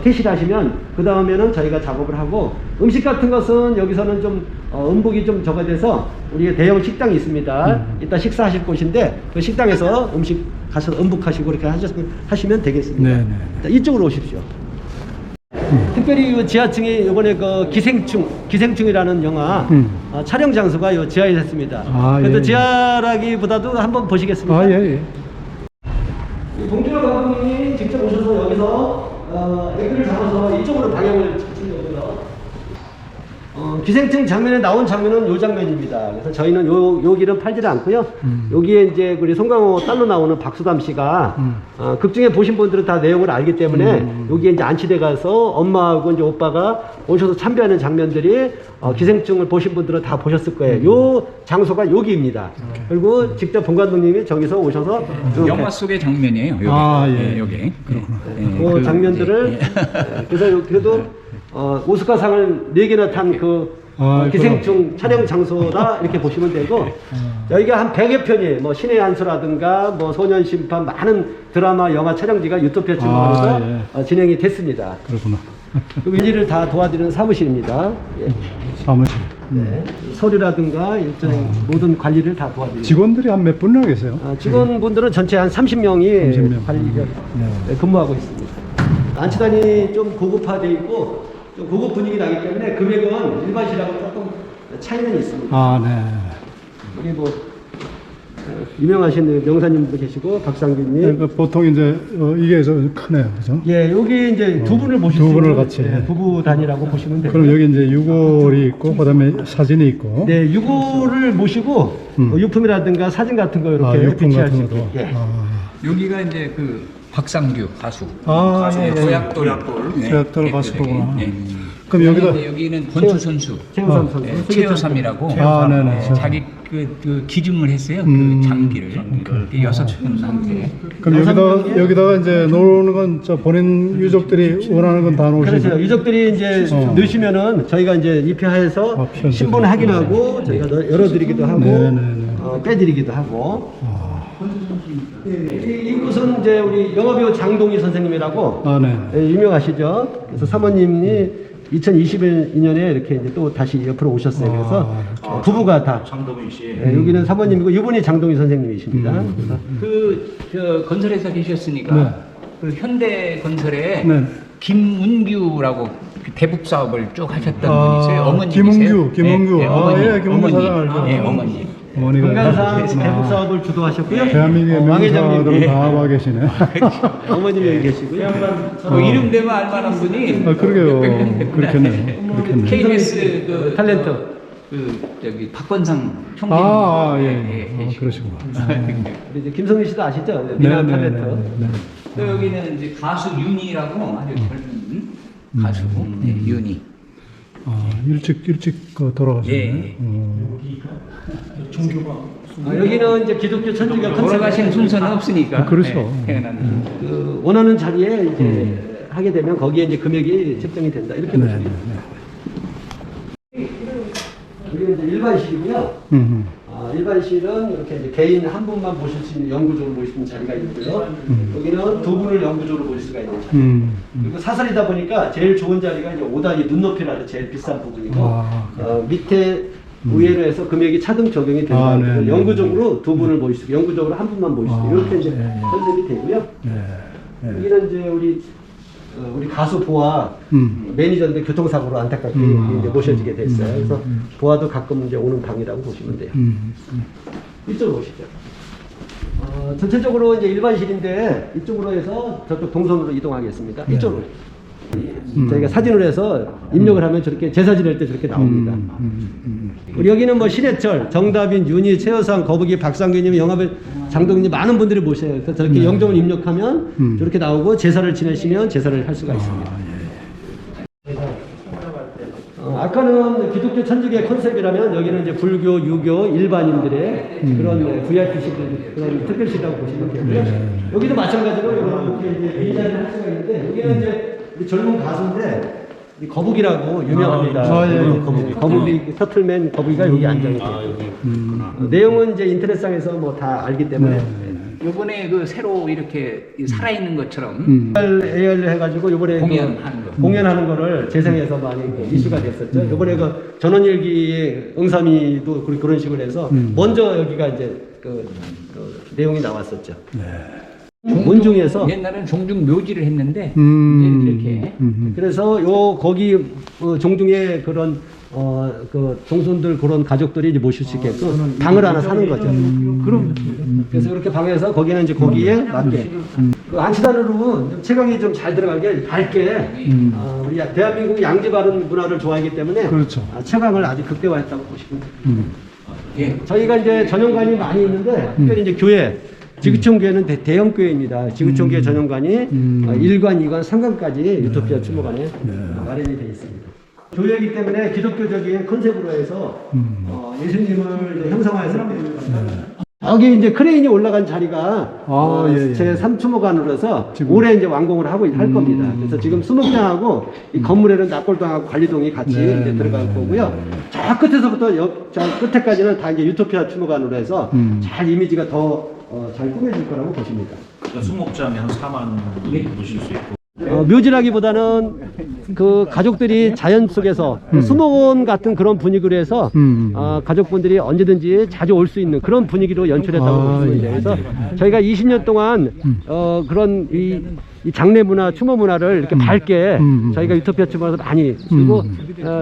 퇴실하시면 그 다음에는 저희가 작업을 하고 음식 같은 것은 여기서는 좀 음복이 좀 적어져서 우리 대형 식당이 있습니다. 이따 식사하실 곳인데 그 식당에서 음식 가서 음복하시고 이렇게 하시면 되겠습니다. 네네. 자, 이쪽으로 오십시오. 특별히 이 지하층이 이번에 그 기생충이라는 영화 촬영 장소가 이 지하에 있습니다. 그런데 예. 지하라기보다도 한번 보시겠습니까? 예. 봉준호 감독님이 직접 오셔서 여기서 앵글을 잡아서 이쪽으로 방향을 잡으신 거고요. 기생충 장면에 나온 장면은 이 장면입니다. 그래서 저희는 요 길은 팔지를 않고요. 여기에 이제 우리 송강호 딸로 나오는 박수담 씨가 극 중에 보신 분들은 다 내용을 알기 때문에 여기에 이제 안치대 가서 엄마하고 이제 오빠가 오셔서 참배하는 장면들이 기생충을 보신 분들은 다 보셨을 거예요. 요 장소가 여기입니다. 그리고 직접 봉 감독님이 저기서 오셔서 영화 속의 장면이에요. 여기. 예. 여기. 그렇구나. 그 장면들을 그래서 그래도 오스카상을 4개나 탄 기생충 촬영 장소다 이렇게 보시면 되고 여기가 한 100여 편이에요. 뭐 신의 한수라든가 뭐 소년 심판 많은 드라마 영화 촬영지가 유토피아 주무관에서 진행이 됐습니다. 그렇구나. 그리고 일일을 다 도와드리는 사무실입니다. 예. 사무실. 네. 서류라든가 일정 모든 관리를 다 도와드립니다. 직원들이 한 몇 분이나 계세요? 직원분들은 전체 한 30명이 30명. 관리를 근무하고 있습니다. 안치단이 좀 고급화되어 있고 좀 고급 분위기 나기 때문에 금액은 일반실하고 조금 차이는 있습니다. 네. 우리 뭐 유명하신 명사님도 계시고 박상규님. 네, 보통 이제 이게 좀 크네요, 그죠? 예, 여기 이제 두 분을 모실 두 수 분을 있는 같이. 부부 단위라고 보시면 됩니다. 그럼 여기 이제 유골이 있고, 그다음에 사진이 있고. 네, 유골을 모시고 유품이라든가 사진 같은 거 이렇게 유품 배치할 수 같은 있게. 것도. 예. 여기가 이제 그 박상규 가수. 예. 도약돌. 제약돌 가수구나. 그럼 여기다 근데 여기는 권투 선수 최우삼 선수. 네, 최효삼이라고 네네. 자기 그 기증을 했어요. 그 장기를 6분 한게. 그럼 여기다가 이제 놓는 건 저 본인 유족들이 원하는 건 다 놓으시고. 그렇죠. 유족들이 이제 넣으시면은 저희가 이제 입회해서 편집을. 신분 확인하고 저희가 열어드리기도 하고 네네네. 빼드리기도 하고. 이곳은 이제 우리 영화배우 장동희 선생님이라고 네. 유명하시죠. 그래서 사모님이 2022년에 이렇게 이제 또 다시 옆으로 오셨어요. 그래서 부부가 다 장동희 씨. 여기는 사모님이고 이분이 장동희 선생님이십니다. 그래서 그 건설회사 계셨으니까 그 현대 건설에 네. 김운규라고 그 대북 사업을 쭉 하셨던 분이 있어요. 어머님이세요. 김은규. 네, 김은규 어머니. 사장 알죠. 네, 어머니. 어머니가 금강산 대북 사업을 주도하셨고요. 대한민국의 왕회장님 명사들은 다 와 계시네. 어머님이 여기 계시고요. 그 이름 되면 알만한 분이 그러게요. 그렇겠네요. KBS 그 탤런트. 그 저기 박건상 총재. 예. 그러시구나. 우리 이제 김성민 씨도 아시죠? 미남 탤런트. 또 여기는 이제 가수 윤희라고 아주 젊은 가수고 윤희. 일찍 돌아가셨네. 예. 여기는 이제 기독교 천주교 컨셉. 돌아가신 순서는 없으니까. 그렇죠. 태어난. 그 원하는 자리에 이제 하게 되면 거기에 이제 금액이 책정이 된다. 이렇게 보시면 돼요. 여기는 이제 일반실이고요. 일반실은 이렇게 이제 개인 한 분만 모실 수 있는 영구적으로 모실 수 있는 자리가 있고요. 여기는 두 분을 영구적으로 모실 수가 있는 자리. 그리고 사설이다 보니까 제일 좋은 자리가 이제 5단위 눈높이라는 제일 비싼 부분이고 밑에 의회로 해서 금액이 차등 적용이 된다. 네. 영구적으로 두 분을 모실 수, 영구적으로 한 분만 모실 수, 이렇게 이제 컨셉이 되고요. 여기는 이제 우리 가수 보아 매니저인데 교통사고로 안타깝게 이제 모셔지게 됐어요. 그래서 보아도 가끔 이제 오는 방이라고 보시면 돼요. 이쪽으로 오시죠. 전체적으로 이제 일반실인데 이쪽으로 해서 저쪽 동선으로 이동하겠습니다. 이쪽으로. 저희가 사진을 해서 입력을 하면 저렇게 제사 지낼 때 저렇게 나옵니다. 우리 여기는 뭐 신해철, 정다빈, 윤희, 최여상, 거북이, 박상규님, 영화배 장동희님 많은 분들이 모셔요. 그래서 저렇게 영정을 입력하면 저렇게 나오고 제사를 지내시면 제사를 할 수가 있습니다. 아까는 기독교 천주교의 컨셉이라면 여기는 이제 불교, 유교, 일반인들의 그런 VIP시들, 그런 특별시라고 보시면 되고요. 여기도 마찬가지로 이렇게 이제 회의자를 할 수가 있는데 여기는 이제 우리 젊은 가수인데 이 거북이라고 유명합니다. 거북이, 터틀맨 거북이가 여기 앉아있어요. 내용은 이제 인터넷상에서 뭐 다 알기 때문에. 요번에 그 새로 이렇게 살아있는 것처럼 AR로 해가지고 요번에 공연하는 거를 재생해서 많이 이슈가 됐었죠. 요번에 그 전원일기의 응삼이도 그런 식으로 해서 먼저 여기가 이제 그 내용이 나왔었죠. 문중에서 옛날에는 종중 묘지를 했는데 이렇게 그래서 거기 종중에 그런 그 종손들 그런 가족들이 이제 모실 수 있게끔 방을 하나 사는 거죠. 그래서 이렇게 방에서 거기는 이제 거기에 맞게 그 안치단으로 채광이 좀 잘 들어가게 밝게 우리 대한민국 양지바른 문화를 좋아하기 때문에 그렇죠. 채광을 아주 극대화했다고 보시면 돼요. 저희가 이제 전용관이 많이 있는데 특별히 이제 교회 지구촌 교회는 대형 교회입니다. 지구촌 교회 전용관이 1관, 2관, 3관까지 유토피아 추모관에 마련이 되어 있습니다. 교회이기 때문에 기독교적인 컨셉으로 해서 예수님을 형상화해서 여기 이제 크레인이 올라간 자리가 제 3추모관으로서 올해 이제 완공을 할 겁니다. 그래서 지금 수목장하고 이 건물에는 납골당하고 관리동이 같이 이제 들어갈 거고요. 저 끝에서부터 저 끝에까지는 다 이제 유토피아 추모관으로 해서 잘 이미지가 더 잘 꾸며질 거라고 보십니다. 수목장에 한 4만 보실 수 있고. 묘지라기보다는 그 가족들이 자연 속에서 수목원 같은 그런 분위기로 해서 가족분들이 언제든지 자주 올 수 있는 그런 분위기로 연출했다고 보시면 돼요. 그래서 저희가 20년 동안 그런 이 장례 문화, 추모 문화를 이렇게 밝게 저희가 유토피아 추모에서 많이 쓰고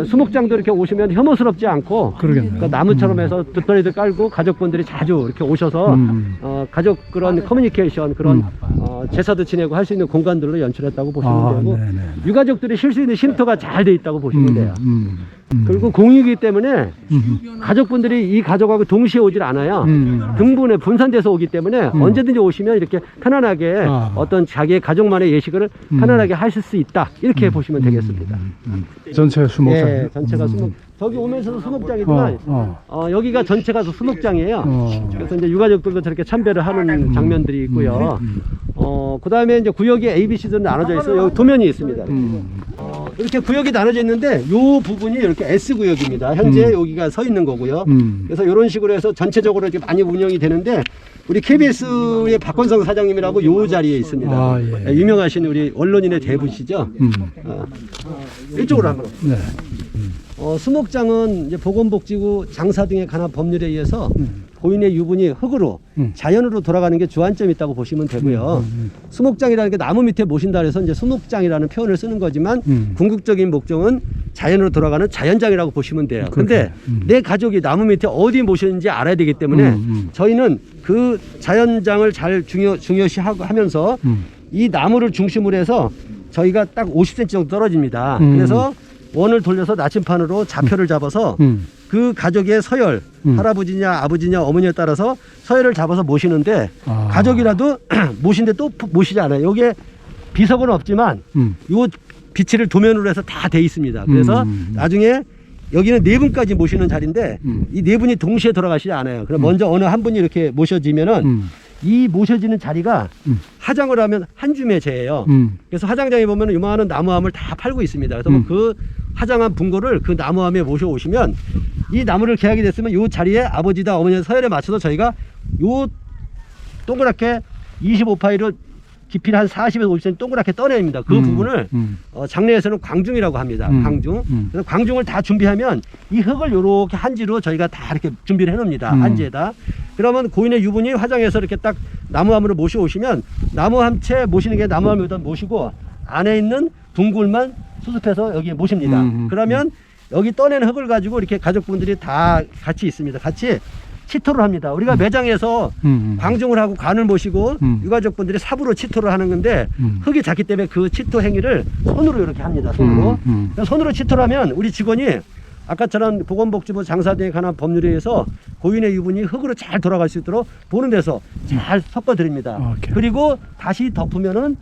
수목장도 이렇게 오시면 혐오스럽지 않고 그러니까 나무처럼 해서 돛더리도 깔고 가족분들이 자주 이렇게 오셔서 가족 그런 커뮤니케이션 그런 제사도 지내고 할 수 있는 공간들로 연출했다고 보시면 되고 유가족들이 쉴 수 있는 쉼터가 잘 돼 있다고 보시면 돼요. 그리고 공유이기 때문에 가족분들이 이 가족하고 동시에 오질 않아요. 등분에 분산돼서 오기 때문에 언제든지 오시면 이렇게 편안하게 어떤 자기의 가족만의 예식을 편안하게 하실 수 있다. 이렇게 보시면 되겠습니다. 전체 수목장. 예, 전체가 수목. 저기 오면서도 수목장이지만 여기가 전체가 수목장이에요. 그래서 이제 유가족들도 저렇게 참배를 하는 장면들이 있고요. 그 다음에 이제 구역이 A, B, C로 나눠져 있어요. 여기 도면이 있습니다. 이렇게 구역이 나눠져 있는데 요 부분이 이렇게 S 구역입니다. 현재 여기가 서 있는 거고요. 그래서 이런 식으로 해서 전체적으로 이렇게 많이 운영이 되는데 우리 KBS의 박건성 사장님이라고 요 자리에 있습니다. 예. 유명하신 우리 언론인의 대부시죠. 이쪽으로 한번. 네. 수목장은 이제 보건복지부 장사 등에 관한 법률에 의해서 고인의 유분이 흙으로 자연으로 돌아가는 게 주안점이 있다고 보시면 되고요. 수목장이라는 게 나무 밑에 모신다 해서 이제 수목장이라는 표현을 쓰는 거지만 궁극적인 목적은 자연으로 돌아가는 자연장이라고 보시면 돼요. 근데 내 가족이 나무 밑에 어디 모셨는지 알아야 되기 때문에 저희는 그 자연장을 잘 중요시 하면서 이 나무를 중심으로 해서 저희가 딱 50cm 정도 떨어집니다. 그래서 원을 돌려서 나침판으로 좌표를 잡아서 그 가족의 서열, 할아버지냐 아버지냐 어머니에 따라서 서열을 잡아서 모시는데 가족이라도 모신데 또 모시지 않아요. 여기에 비석은 없지만 요 비치를 도면으로 해서 다 돼 있습니다. 그래서 나중에 여기는 네 분까지 모시는 자리인데 이 네 분이 동시에 돌아가시지 않아요. 그럼 먼저 어느 한 분이 이렇게 모셔지면은 이 모셔지는 자리가 화장을 하면 한 줌의 재예요. 그래서 화장장에 보면 요만한 나무함을 다 팔고 있습니다. 그래서 그 화장한 분고를 그 나무함에 모셔오시면 이 나무를 계약이 됐으면 요 자리에 아버지다 어머니의 서열에 맞춰서 저희가 요 동그랗게 25파이로 깊이를 한 40에서 50cm 동그랗게 떠냅니다. 그 부분을 장례에서는 광중이라고 합니다. 광중. 그래서 광중을 다 준비하면 이 흙을 요렇게 한지로 저희가 다 이렇게 준비를 해놓습니다. 한지에다. 그러면 고인의 유분이 화장해서 이렇게 딱 나무함으로 모셔오시면 나무함 채 모시는 게 나무함 여기다 모시고 안에 있는 둥굴만 수습해서 여기에 모십니다. 그러면 여기 떠낸 흙을 가지고 이렇게 가족분들이 다 같이 있습니다. 같이 치토를 합니다. 우리가 매장에서 광중을 하고 관을 모시고 유가족분들이 삽으로 치토를 하는 건데 흙이 작기 때문에 그 치토 행위를 손으로 이렇게 합니다. 손으로. 손으로 치토를 하면 우리 직원이 아까처럼 보건복지부 장사 등에 관한 법률에 의해서 고인의 유분이 흙으로 잘 돌아갈 수 있도록 보는 데서 잘 섞어 드립니다. 그리고 다시 덮으면은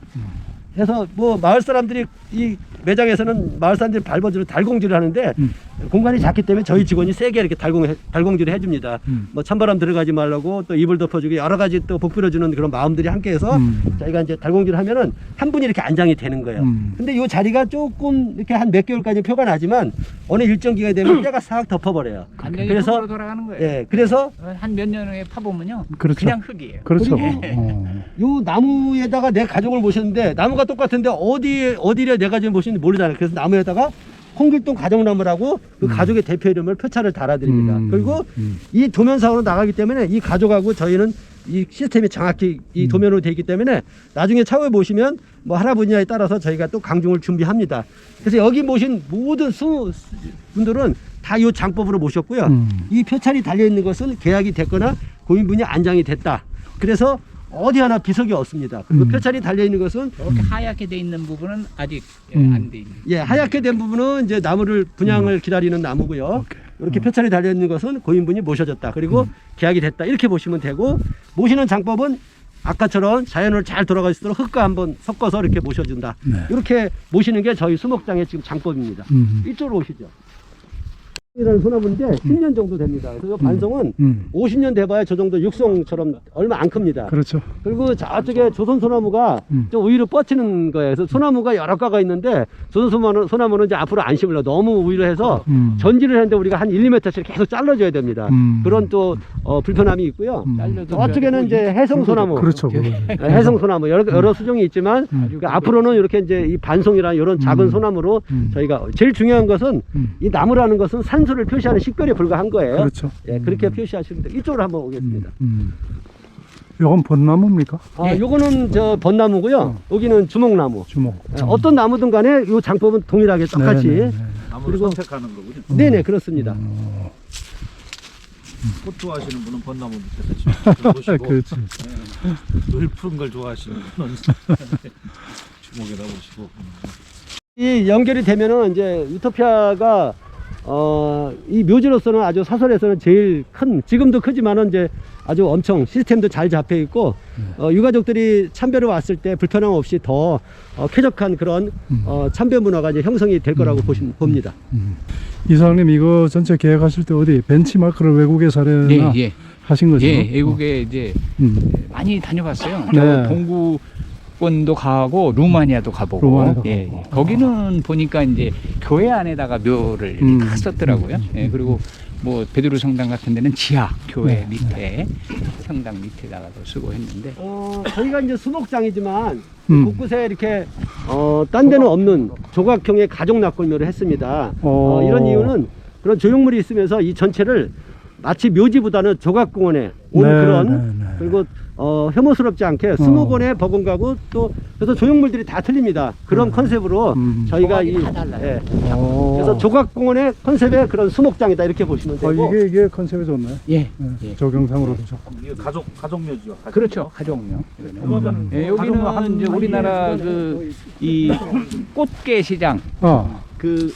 해서 뭐 마을 사람들이 이 매장에서는 마을 사람들이 발버즈로 달공질을 하는데 공간이 작기 때문에 저희 직원이 세게 이렇게 달공질을 해줍니다. 뭐 찬바람 들어가지 말라고 또 이불 덮어주고 여러 가지 또 복빌어주는 그런 마음들이 함께해서 저희가 이제 달공질을 하면은 한 분이 이렇게 안장이 되는 거예요. 근데 이 자리가 조금 이렇게 한 몇 개월까지 표가 나지만 어느 일정 기간이 되면 때가 싹 덮어버려요. 그래서 돌아가는 거예요. 예, 그래서 한 몇 년 후에 파보면요, 그렇죠. 그냥 흙이에요. 그렇죠. 요 나무에다가 내 가족을 모셨는데 나무가 똑같은데 어디에 내 가족을 모셨는지 모르잖아요. 그래서 나무에다가 홍길동 가족나무라고 그 가족의 대표 이름을 표차를 달아드립니다. 그리고 이 도면상으로 나가기 때문에 이 가족하고 저희는 이 시스템이 정확히 이 도면으로 되어 있기 때문에 나중에 차후에 모시면 뭐 할아버지냐에 따라서 저희가 또 강중을 준비합니다. 그래서 여기 모신 모든 분들은 다 이 장법으로 모셨고요. 이 표찰이 달려있는 것은 계약이 됐거나 고인분이 안장이 됐다. 그래서 어디 하나 비석이 없습니다. 그리고 표찰이 달려있는 것은 이렇게 하얗게 돼 있는 부분은 아직 안 돼 있는. 예, 하얗게 된 부분은 이제 나무를 분양을 기다리는 나무고요. 이렇게 표찰이 달려있는 것은 고인분이 모셔졌다. 그리고 계약이 됐다. 이렇게 보시면 되고 모시는 장법은 아까처럼 자연으로 잘 돌아갈 수 있도록 흙과 한번 섞어서 이렇게 모셔준다. 이렇게 모시는 게 저희 수목장의 지금 장법입니다. 이쪽으로 오시죠. 이라는 소나무인데 10년 정도 됩니다. 그래서 반송은 50년 돼봐야 저 정도 육성처럼 얼마 안 큽니다. 그렇죠. 그리고 저쪽에 조선 소나무가 좀 우위로 뻗치는 거예요. 그래서 소나무가 여러 가가 있는데 조선 소나무는 이제 앞으로 안 심으려 너무 우위로 해서 전지를 했는데 우리가 한 1, 2m씩 계속 잘라줘야 됩니다. 그런 또 불편함이 있고요. 저쪽에는 이제 해성 소나무. 그렇죠. 해성 소나무 여러 수종이 있지만 그러니까 앞으로는 이렇게 이제 이 반송이라는 이런 작은 소나무로 저희가 제일 중요한 것은 이 나무라는 것은 산소를 표시하는 식별에 불과한 거예요. 그렇죠. 예, 그렇게 표시하시면 돼요. 이쪽으로 한번 오겠습니다. 이건 벚나무입니까? 요거는 저 벚나무고요. 여기는 주목나무. 주목. 어떤 나무든 간에 이 장법은 동일하게 똑같이. 나무를 그리고 선택하는 거군요. 네네, 그렇습니다. 꽃 좋아하시는 분은 벚나무 밑에서 보시고 그렇지. 늘 푸른 걸 좋아하시는 분은 주목에다 보시고. 이 연결이 되면은 이제 유토피아가 이 묘지로서는 아주 사설에서는 제일 큰, 지금도 크지만은 이제 아주 엄청 시스템도 잘 잡혀 있고, 유가족들이 참배를 왔을 때 불편함 없이 더 쾌적한 그런 참배 문화가 이제 형성이 될 거라고 봅니다. 이사장님, 이거 전체 계획하실 때 어디 벤치마크를 외국에 사려나 예, 예. 하신 거죠? 예, 외국에 이제 많이 다녀봤어요. 네. 동구권도 가고 루마니아도 가보고. 루마니아도 예, 가보고. 예. 거기는 보니까 이제 교회 안에다가 묘를 이렇게 딱 썼더라고요. 예, 그리고 뭐 베드로 성당 같은 데는 지하 교회 밑에 성당 밑에다가도 쓰고 했는데. 저희가 이제 수목장이지만 곳곳에 이렇게 딴 데는 없는 조각형의 가족 납골묘를 했습니다. 이런 이유는 그런 조형물이 있으면서 이 전체를 마치 묘지보다는 조각공원에 온 그런 그리고 혐오스럽지 않게 수목원에 버금가고 또 그래서 조형물들이 다 틀립니다. 그런 컨셉으로 저희가 다 달라요. 예. 그래서 조각공원의 컨셉의 그런 수목장이다 이렇게 보시면 되고 이게 컨셉이 좋네. 예. 조경상으로도 좋고. 이게 가족 묘지요. 그렇죠. 가족묘. 예, 여기는 이제 우리나라 이 꽃게 시장 그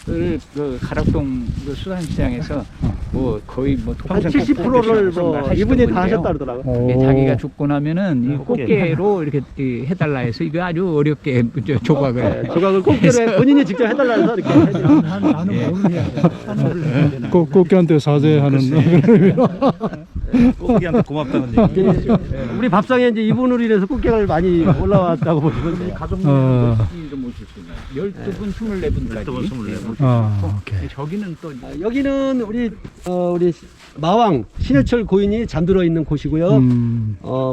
가락동 그 수산시장에서 뭐 거의 뭐 한 70%를 뭐 이분이 다 하셨다 그러더라고요. 예, 자기가 죽고 나면은 이 꽃게로 이렇게 해달라 해서 이거 아주 어렵게 조각을 조각을 꽃게로 본인이 직접 해달라 해서 이렇게 해드려요. 꽃게한테 사죄하는 꽃게한테 고맙다는 얘기. 우리 밥상에 이제 이분으로 인해서 꽃게가 많이 올라왔다고 보시면 돼요. 가족묘도 모실 수 있나요? 12분, 24분까지. 오케이. 저기는 또 여기는 우리 마왕 신해철 고인이 잠들어 있는 곳이고요.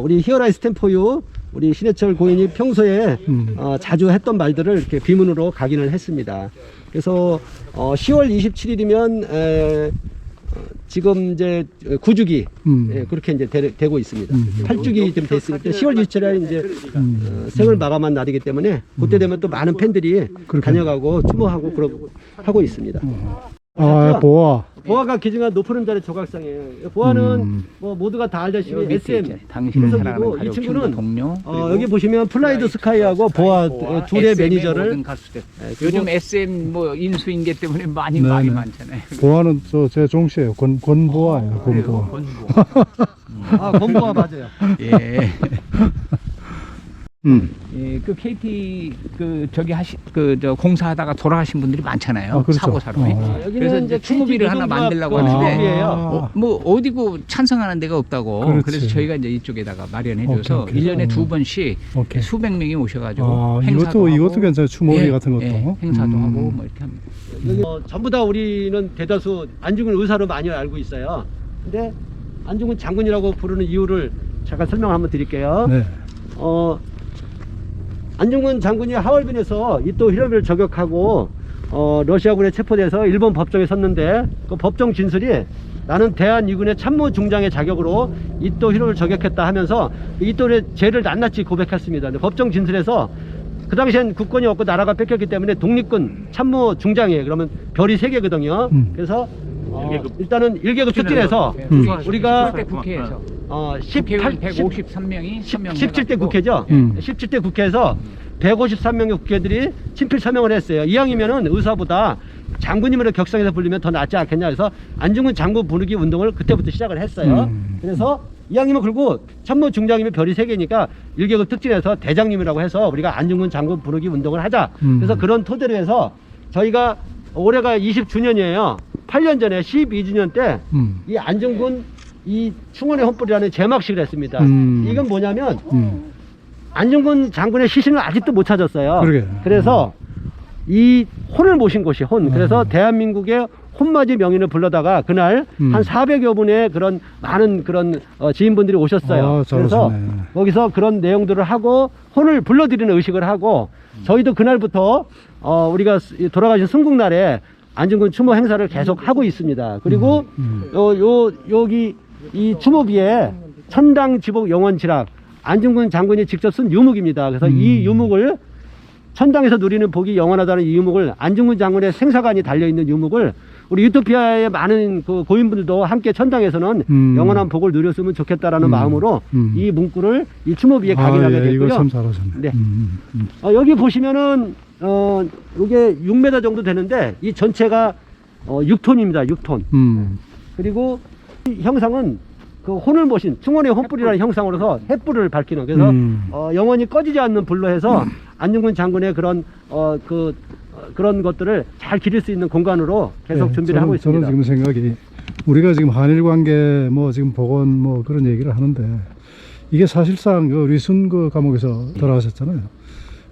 우리 히어라이 스탬포유 우리 신해철 고인이 평소에 자주 했던 말들을 이렇게 비문으로 각인을 했습니다. 그래서 10월 27일이면 지금 이제 9주기 예, 그렇게 이제 되고 있습니다. 8주기 좀 됐으니까 10월 27일에 이제 생을 마감한 날이기 때문에 그때 되면 또 많은 팬들이 다녀가고 추모하고 그러고 하고 있습니다. 보아가 기증한 높은 음자리 조각상이에요. 보아는 뭐 모두가 다 알다시피 SM 당신을 사랑하는 이 가족, 친구는 친구, 동료. 여기 보시면 플라이드 스카이하고 보아 둘의 매니저를 모든 가수들. 요즘 SM 뭐 인수인계 때문에 많이 네, 말이 네. 많잖아요. 보아는 제 종씨예요. 권보아예요. 권보아. 권보아 맞아요. 예. 예, 그 KT 저 공사하다가 돌아가신 분들이 많잖아요. 그렇죠. 사고사로. 여기는 그래서 이제 추모비를 하나 만들려고 하는데 뭐 어디고 찬성하는 데가 없다고. 그렇지. 그래서 저희가 이제 이쪽에다가 마련해줘서 오케이. 1년에 2번씩 오케이. 수백 명이 오셔가지고 행사도 이것도 하고, 괜찮아요. 추모비 예, 같은 것도. 예, 행사도 하고 뭐 이렇게 합니다. 여기 전부 다 우리는 대다수 안중근 의사로 많이 알고 있어요. 근데 안중근 장군이라고 부르는 이유를 잠깐 설명을 한번 드릴게요. 네. 안중근 장군이 하얼빈에서 이토 히로부미를 저격하고 러시아군에 체포돼서 일본 법정에 섰는데 그 법정 진술이 나는 대한미군의 참모 중장의 자격으로 이토 히로부미를 저격했다 하면서 이토의 죄를 낱낱이 고백했습니다. 근데 법정 진술에서 그 당시엔 국권이 없고 나라가 뺏겼기 때문에 독립군 참모 중장이에요. 그러면 별이 3개거든요. 그래서 일단은 1계급 특진해서 우리가 국회에서 153명이 153명이 17대 국회죠. 17대 국회에서 153명의 국회들이 친필 서명을 했어요. 이왕이면은 의사보다 장군님으로 격상해서 불리면 더 낫지 않겠냐 해서 안중근 장군 부르기 운동을 그때부터 시작을 했어요. 그래서 이왕이면 그리고 참모 중장이면 별이 3개니까 1계급 특진해서 대장님이라고 해서 우리가 안중근 장군 부르기 운동을 하자. 그래서 그런 토대로 해서 저희가 올해가 20주년이에요. 8년 전에 12주년 때 이 안중근 이 충원의 혼불이라는 제막식을 했습니다. 이건 뭐냐면 안중근 장군의 시신을 아직도 못 찾았어요. 그래서 이 혼을 모신 곳이 그래서 대한민국의 혼맞이 명인을 불러다가 그날 한 400여 분의 그런 많은 그런 지인분들이 오셨어요. 그래서 거기서 그런 내용들을 하고 혼을 불러드리는 의식을 하고 저희도 그날부터 우리가 돌아가신 순국날에 안중근 추모 행사를 계속 하고 있습니다. 그리고 여기 이 추모비에 천당 지복 영원 지락 안중근 장군이 직접 쓴 유묵입니다. 그래서 이 유묵을 천당에서 누리는 복이 영원하다는 이 유묵을 안중근 장군의 생사관이 달려있는 유묵을 우리 유토피아의 많은 그 고인분들도 함께 천당에서는 영원한 복을 누렸으면 좋겠다라는 마음으로 이 문구를 이 추모비에 각인하게 됐고요. 이거 참 잘하셨네. 네. 여기 보시면은 이게 6m 정도 되는데 이 전체가 6톤입니다. 6톤. 그리고 이 형상은 그 혼을 모신 충원의 혼불이라는 형상으로서 횃불을 밝히는, 그래서 영원히 꺼지지 않는 불로 해서 안중근 장군의 그런 그런 것들을 잘 기릴 수 있는 공간으로 계속 준비를 하고 있습니다. 저는 지금 생각이, 우리가 지금 한일 관계 뭐 지금 복원 뭐 그런 얘기를 하는데, 이게 사실상 그 리순 그 감옥에서 돌아가셨잖아요.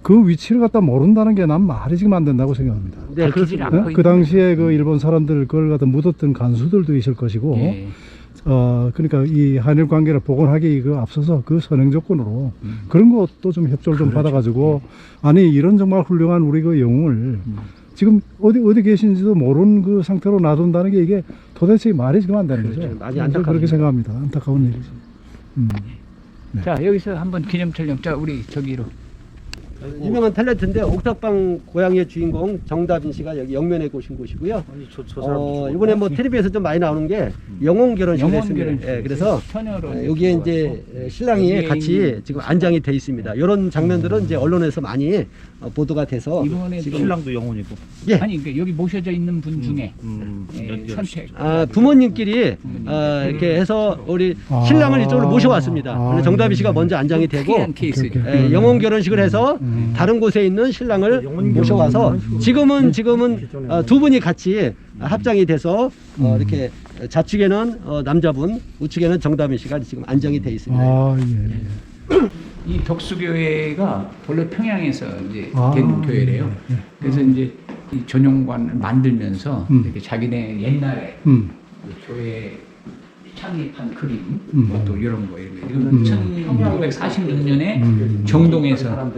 그 위치를 갖다 모른다는 게 난 말이 지금 안 된다고 생각합니다. 네, 그렇습니다. 그 당시에 그 일본 사람들 그걸 갖다 묻었던 간수들도 있을 것이고, 예. 그러니까 이 한일 관계를 복원하기 그 앞서서 그 선행 조건으로 그런 것도 좀 협조를 좀 받아가지고, 아니 이런 정말 훌륭한 우리 그 영웅을 지금 어디 계신지도 모르는 그 상태로 놔둔다는 게 이게 도대체 말이 지금 안 되는 거죠. 많이 저는 안타깝습니다. 그렇게 생각합니다. 안타까운 일이죠. 네. 자, 여기서 한번 기념 촬영. 자, 우리 저기로. 유명한 탤런트인데 옥탑방 고양이의 주인공 정다빈 씨가 여기 영면에 오신 곳이고요. 아니 저 사람 이번에 뭐 텔레비에서 좀 많이 나오는 게 영혼 결혼식을 영혼 했습니다. 결혼식. 예, 그래서 처녀로 여기에 이제 신랑이 여기에 같이 지금 안장이 돼 있습니다. 이런 장면들은 이제 언론에서 많이 보도가 돼서 이번에 지금 신랑도 영혼이고. 예. 아니 그러니까 여기 모셔져 있는 분 중에 선택. 부모님끼리 이렇게 해서 우리 신랑을 이쪽으로 모셔왔습니다. 그래서 정다빈 씨가 먼저 안장이 되고 특이한 케이스죠. 영혼 결혼식을 해서 다른 곳에 있는 신랑을 모셔와서 지금은 두 분이 같이 합장이 돼서 이렇게 좌측에는 남자분, 우측에는 정다빈 씨가 지금 안정이 돼 있습니다. 이 덕수교회가 본래 평양에서 이제 아, 된 교회래요. 그래서 이제 이 전용관을 만들면서 이렇게 자기네 옛날에 그 교회 창립한 그림, 또 이런 거 이건 1946년에 정동에서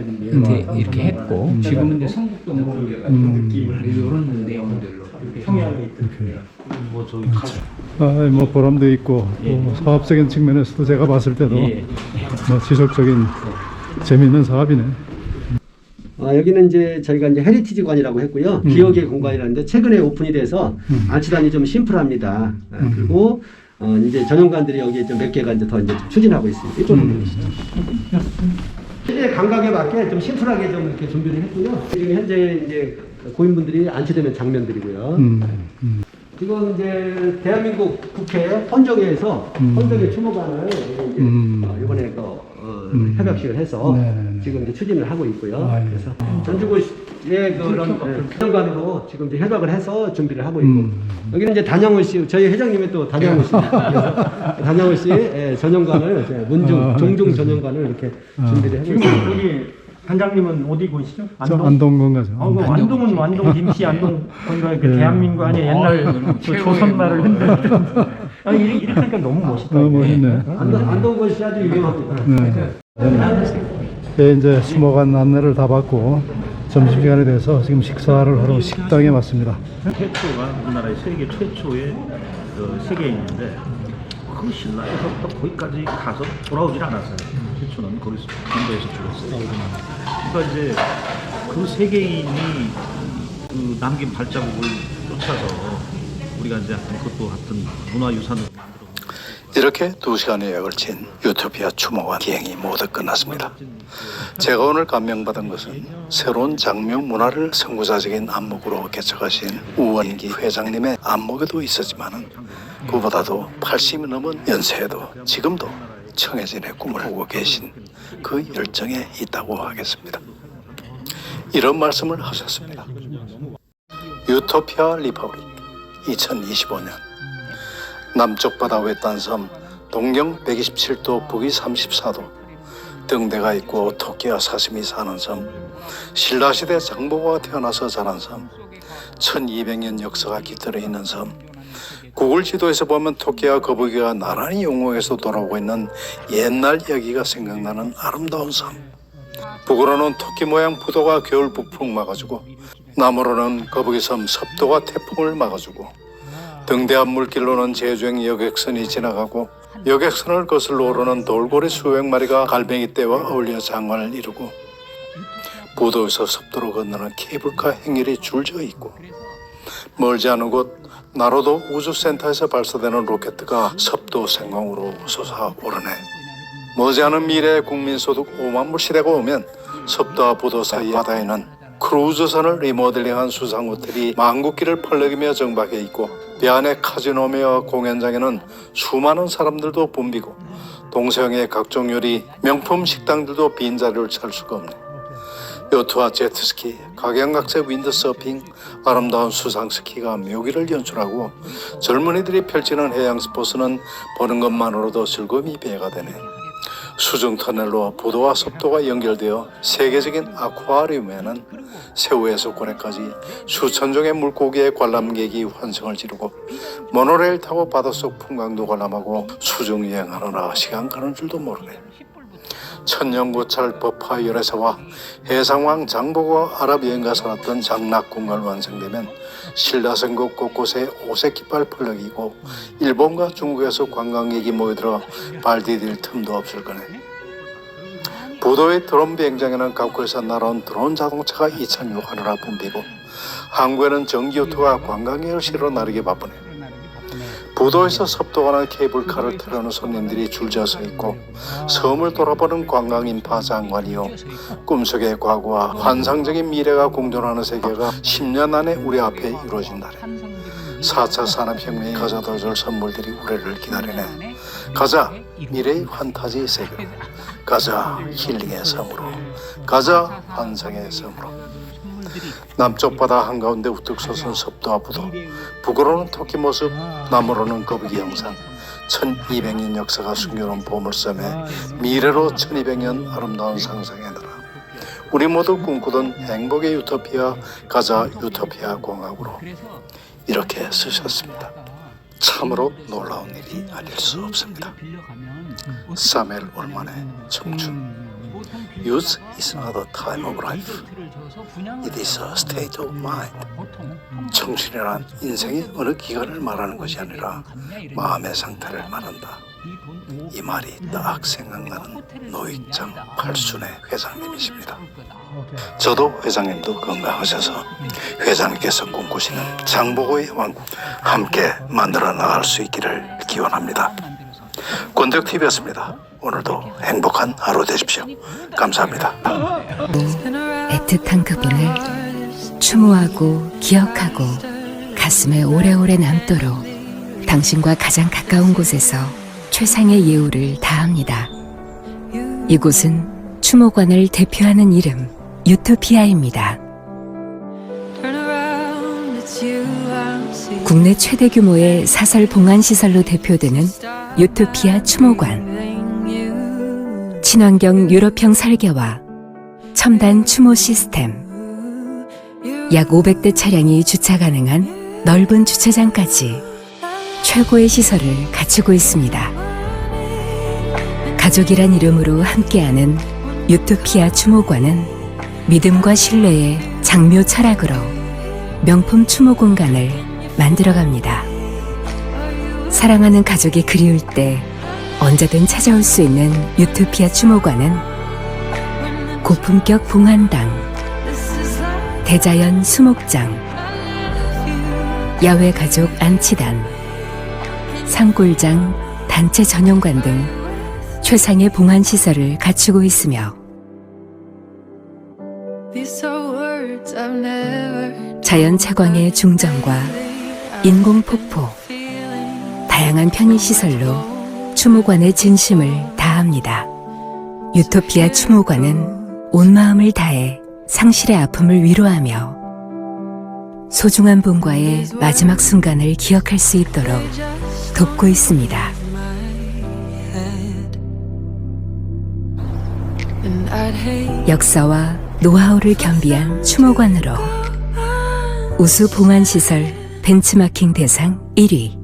이렇게 했고, 지금은 이제 성북동으로 올려가지고 이런 내용들로 평양에 있던 뭐 저기 가족. 뭐 보람도 있고, 또 사업적인 측면에서도 제가 봤을 때도 뭐 지속적인 재미있는 사업이네. 여기는 이제 저희가 이제 헤리티지관이라고 했고요. 기억의 공간이라는데 최근에 오픈이 돼서 안치단이 좀 심플합니다. 그리고 이제 전용관들이 여기에 좀 몇 개가 이제 더 이제 추진하고 있습니다. 이쪽으로 보시죠. 현재 감각에 맞게 좀 심플하게 좀 이렇게 준비를 했고요. 지금 현재 이제 고인분들이 안치되는 장면들이고요. 지금 이제 대한민국 국회 헌정회에서 헌정회 추모관을 이제 이번에 협약식을 해서 지금 이제 추진을 하고 있고요. 그래서 전주구의 그런 기념관으로 지금 이제 협약을 해서 준비를 하고 있고, 여기는 이제 단양호 씨, 저희 회장님의 또 단양호 씨, 단양호 씨 전용관을 이제 종중 전용관을 이렇게 준비를 하고 있습니다. 여기 단장님은 어디 보이시죠? 저 안동건 가죠. 그 안동은 완동 김씨 안동 건가 그 대한민국 아니 옛날 그 조선말을 흔들었던. 아니 이렇게 하니까 너무 멋있다. 멋있네. 안동건 씨 아주 유명합니다. 네, 이제 수목원 안내를 다 받고 점심시간에 돼서 지금 식사를 하러 식당에 왔습니다. 최초가 우리나라의 세계 최초의 그 세계인인데, 그 신라에서부터 거기까지 가서 돌아오질 않았어요. 최초는 거기서 인도에서 죽었어요. 그러니까 이제 그 세계인이 그 남긴 발자국을 쫓아서 우리가 이제 그것도 하여튼 문화유산으로 만들어. 이렇게 2시간여에 걸친 유토피아 추모관 기행이 모두 끝났습니다. 제가 오늘 감명받은 것은 새로운 장명 문화를 선구자적인 안목으로 개척하신 우원기 회장님의 안목에도 있었지만, 그보다도 80이 넘은 연세에도 지금도 청해진의 꿈을 꾸고 계신 그 열정에 있다고 하겠습니다. 이런 말씀을 하셨습니다. 유토피아 리퍼블릭 2025년 남쪽 바다 외딴 섬 동경 127도 북위 34도 등대가 있고 토끼와 사슴이 사는 섬, 신라시대 장보고가 태어나서 자란 섬, 1200년 역사가 깃들어 있는 섬, 구글 지도에서 보면 토끼와 거북이가 나란히 용궁에서 돌아오고 있는 옛날 이야기가 생각나는 아름다운 섬. 북으로는 토끼 모양 부도가 겨울 북풍 막아주고, 남으로는 거북이섬 섭도가 태풍을 막아주고, 등대한 물길로는 제주행 여객선이 지나가고, 여객선을 거슬러 오르는 돌고래 수백 마리가 갈매기 떼와 어울려 장관을 이루고, 부도에서 섭도로 건너는 케이블카 행렬이 줄져 있고, 멀지 않은 곳 나로도 우주센터에서 발사되는 로켓가 섭도 생공으로 솟아오르네. 머지않은 미래의 국민소득 5만 불 시대가 오면 섭도와 부도 사이 바다에는 크루즈선을 리모델링한 수상 호텔이 망국기를 펄럭이며 정박해 있고 배 안의 카지노며 공연장에는 수많은 사람들도 붐비고 동서양의 각종 요리, 명품 식당들도 빈자리를 찰 수가 없네. 요트와 제트스키, 각양각색 윈드서핑, 아름다운 수상스키가 묘기를 연출하고 젊은이들이 펼치는 해양 스포츠는 보는 것만으로도 즐거움이 배가 되네. 수중 터널로 부도와 섭도가 연결되어 세계적인 아쿠아리움에는 새우에서 고래까지 수천 종의 물고기의 관람객이 환성을 지르고 모노레일 타고 바닷속 풍광도 관람하고 수중 여행하느라 시간 가는 줄도 모르네. 천년고찰 버파 열애사와 해상왕 장보고가 아랍 여행가 살았던 장락궁을 완성되면 신라성국 곳곳에 오색 깃발 펄럭이고 일본과 중국에서 관광객이 모여들어 발 디딜 틈도 없을 거네. 부도의 드론 비행장에는 각국에서 날아온 드론 자동차가 이착륙하느라 붐비고 한국에는 전기요트가 관광객을 실어 나르게 바쁘네. 부도에서 섭도가 난 케이블카를 타려는 손님들이 줄지어 서 있고 섬을 돌아보는 관광인파 장관이요, 꿈속의 과거와 환상적인 미래가 공존하는 세계가 10년 안에 우리 앞에 이루어진다네. 4차 산업혁명이 가져다 줄 선물들이 우리를 기다리네. 가자, 미래의 판타지 세계로. 가자, 힐링의 섬으로. 가자, 환상의 섬으로. 남쪽 바다 한가운데 우뚝 솟은 섭도와 부도, 북으로는 토끼 모습, 남으로는 거북이 형상. 1200년 역사가 숨겨놓은 보물섬에 미래로 1200년 아름다운 상상의 나라. 우리 모두 꿈꾸던 행복의 유토피아, 가자 유토피아 공화국으로. 이렇게 쓰셨습니다. 참으로 놀라운 일이 아닐 수 없습니다. 사멜 올만의 청춘. Youth is not a time of life. It is a state of mind. 청춘이란 인생의 어느 기간을 말하는 것이 아니라 마음의 상태를 말한다. 이 말이 딱 생각나는 노익장 팔순의 회장님이십니다. 저도 회장님도 건강하셔서 회장님께서 꿈꾸시는 장보고의 왕국 함께 만들어 나갈 수 있기를 기원합니다. 권덕TV였습니다. 오늘도 행복한 하루 되십시오. 감사합니다. 애틋한 그분을 추모하고 기억하고 가슴에 오래오래 남도록 당신과 가장 가까운 곳에서 최상의 예우를 다합니다. 이곳은 추모관을 대표하는 이름 유토피아입니다. 국내 최대 규모의 사설 봉안시설로 대표되는 유토피아 추모관. 친환경 유럽형 설계와 첨단 추모 시스템, 약 500대 차량이 주차 가능한 넓은 주차장까지 최고의 시설을 갖추고 있습니다. 가족이란 이름으로 함께하는 유토피아 추모관은 믿음과 신뢰의 장묘 철학으로 명품 추모 공간을 만들어갑니다. 사랑하는 가족이 그리울 때 언제든 찾아올 수 있는 유토피아 추모관은 고품격 봉안당, 대자연 수목장, 야외 가족 안치단, 산골장, 단체 전용관 등 최상의 봉안시설을 갖추고 있으며 자연 채광의 중정과 인공폭포, 다양한 편의시설로 추모관의 진심을 다합니다. 유토피아 추모관은 온 마음을 다해 상실의 아픔을 위로하며 소중한 분과의 마지막 순간을 기억할 수 있도록 돕고 있습니다. 역사와 노하우를 겸비한 추모관으로 우수 봉안시설 벤치마킹 대상 1위,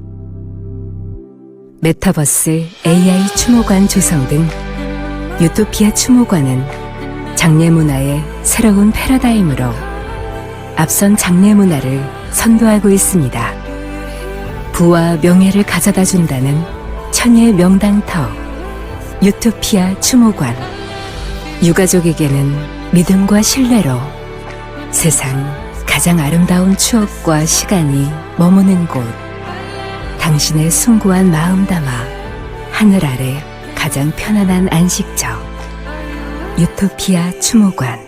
메타버스 AI 추모관 조성 등 유토피아 추모관은 장례문화의 새로운 패러다임으로 앞선 장례문화를 선도하고 있습니다. 부와 명예를 가져다 준다는 천혜의 명당터 유토피아 추모관. 유가족에게는 믿음과 신뢰로 세상 가장 아름다운 추억과 시간이 머무는 곳. 당신의 숭고한 마음 담아 하늘 아래 가장 편안한 안식처 유토피아 추모관.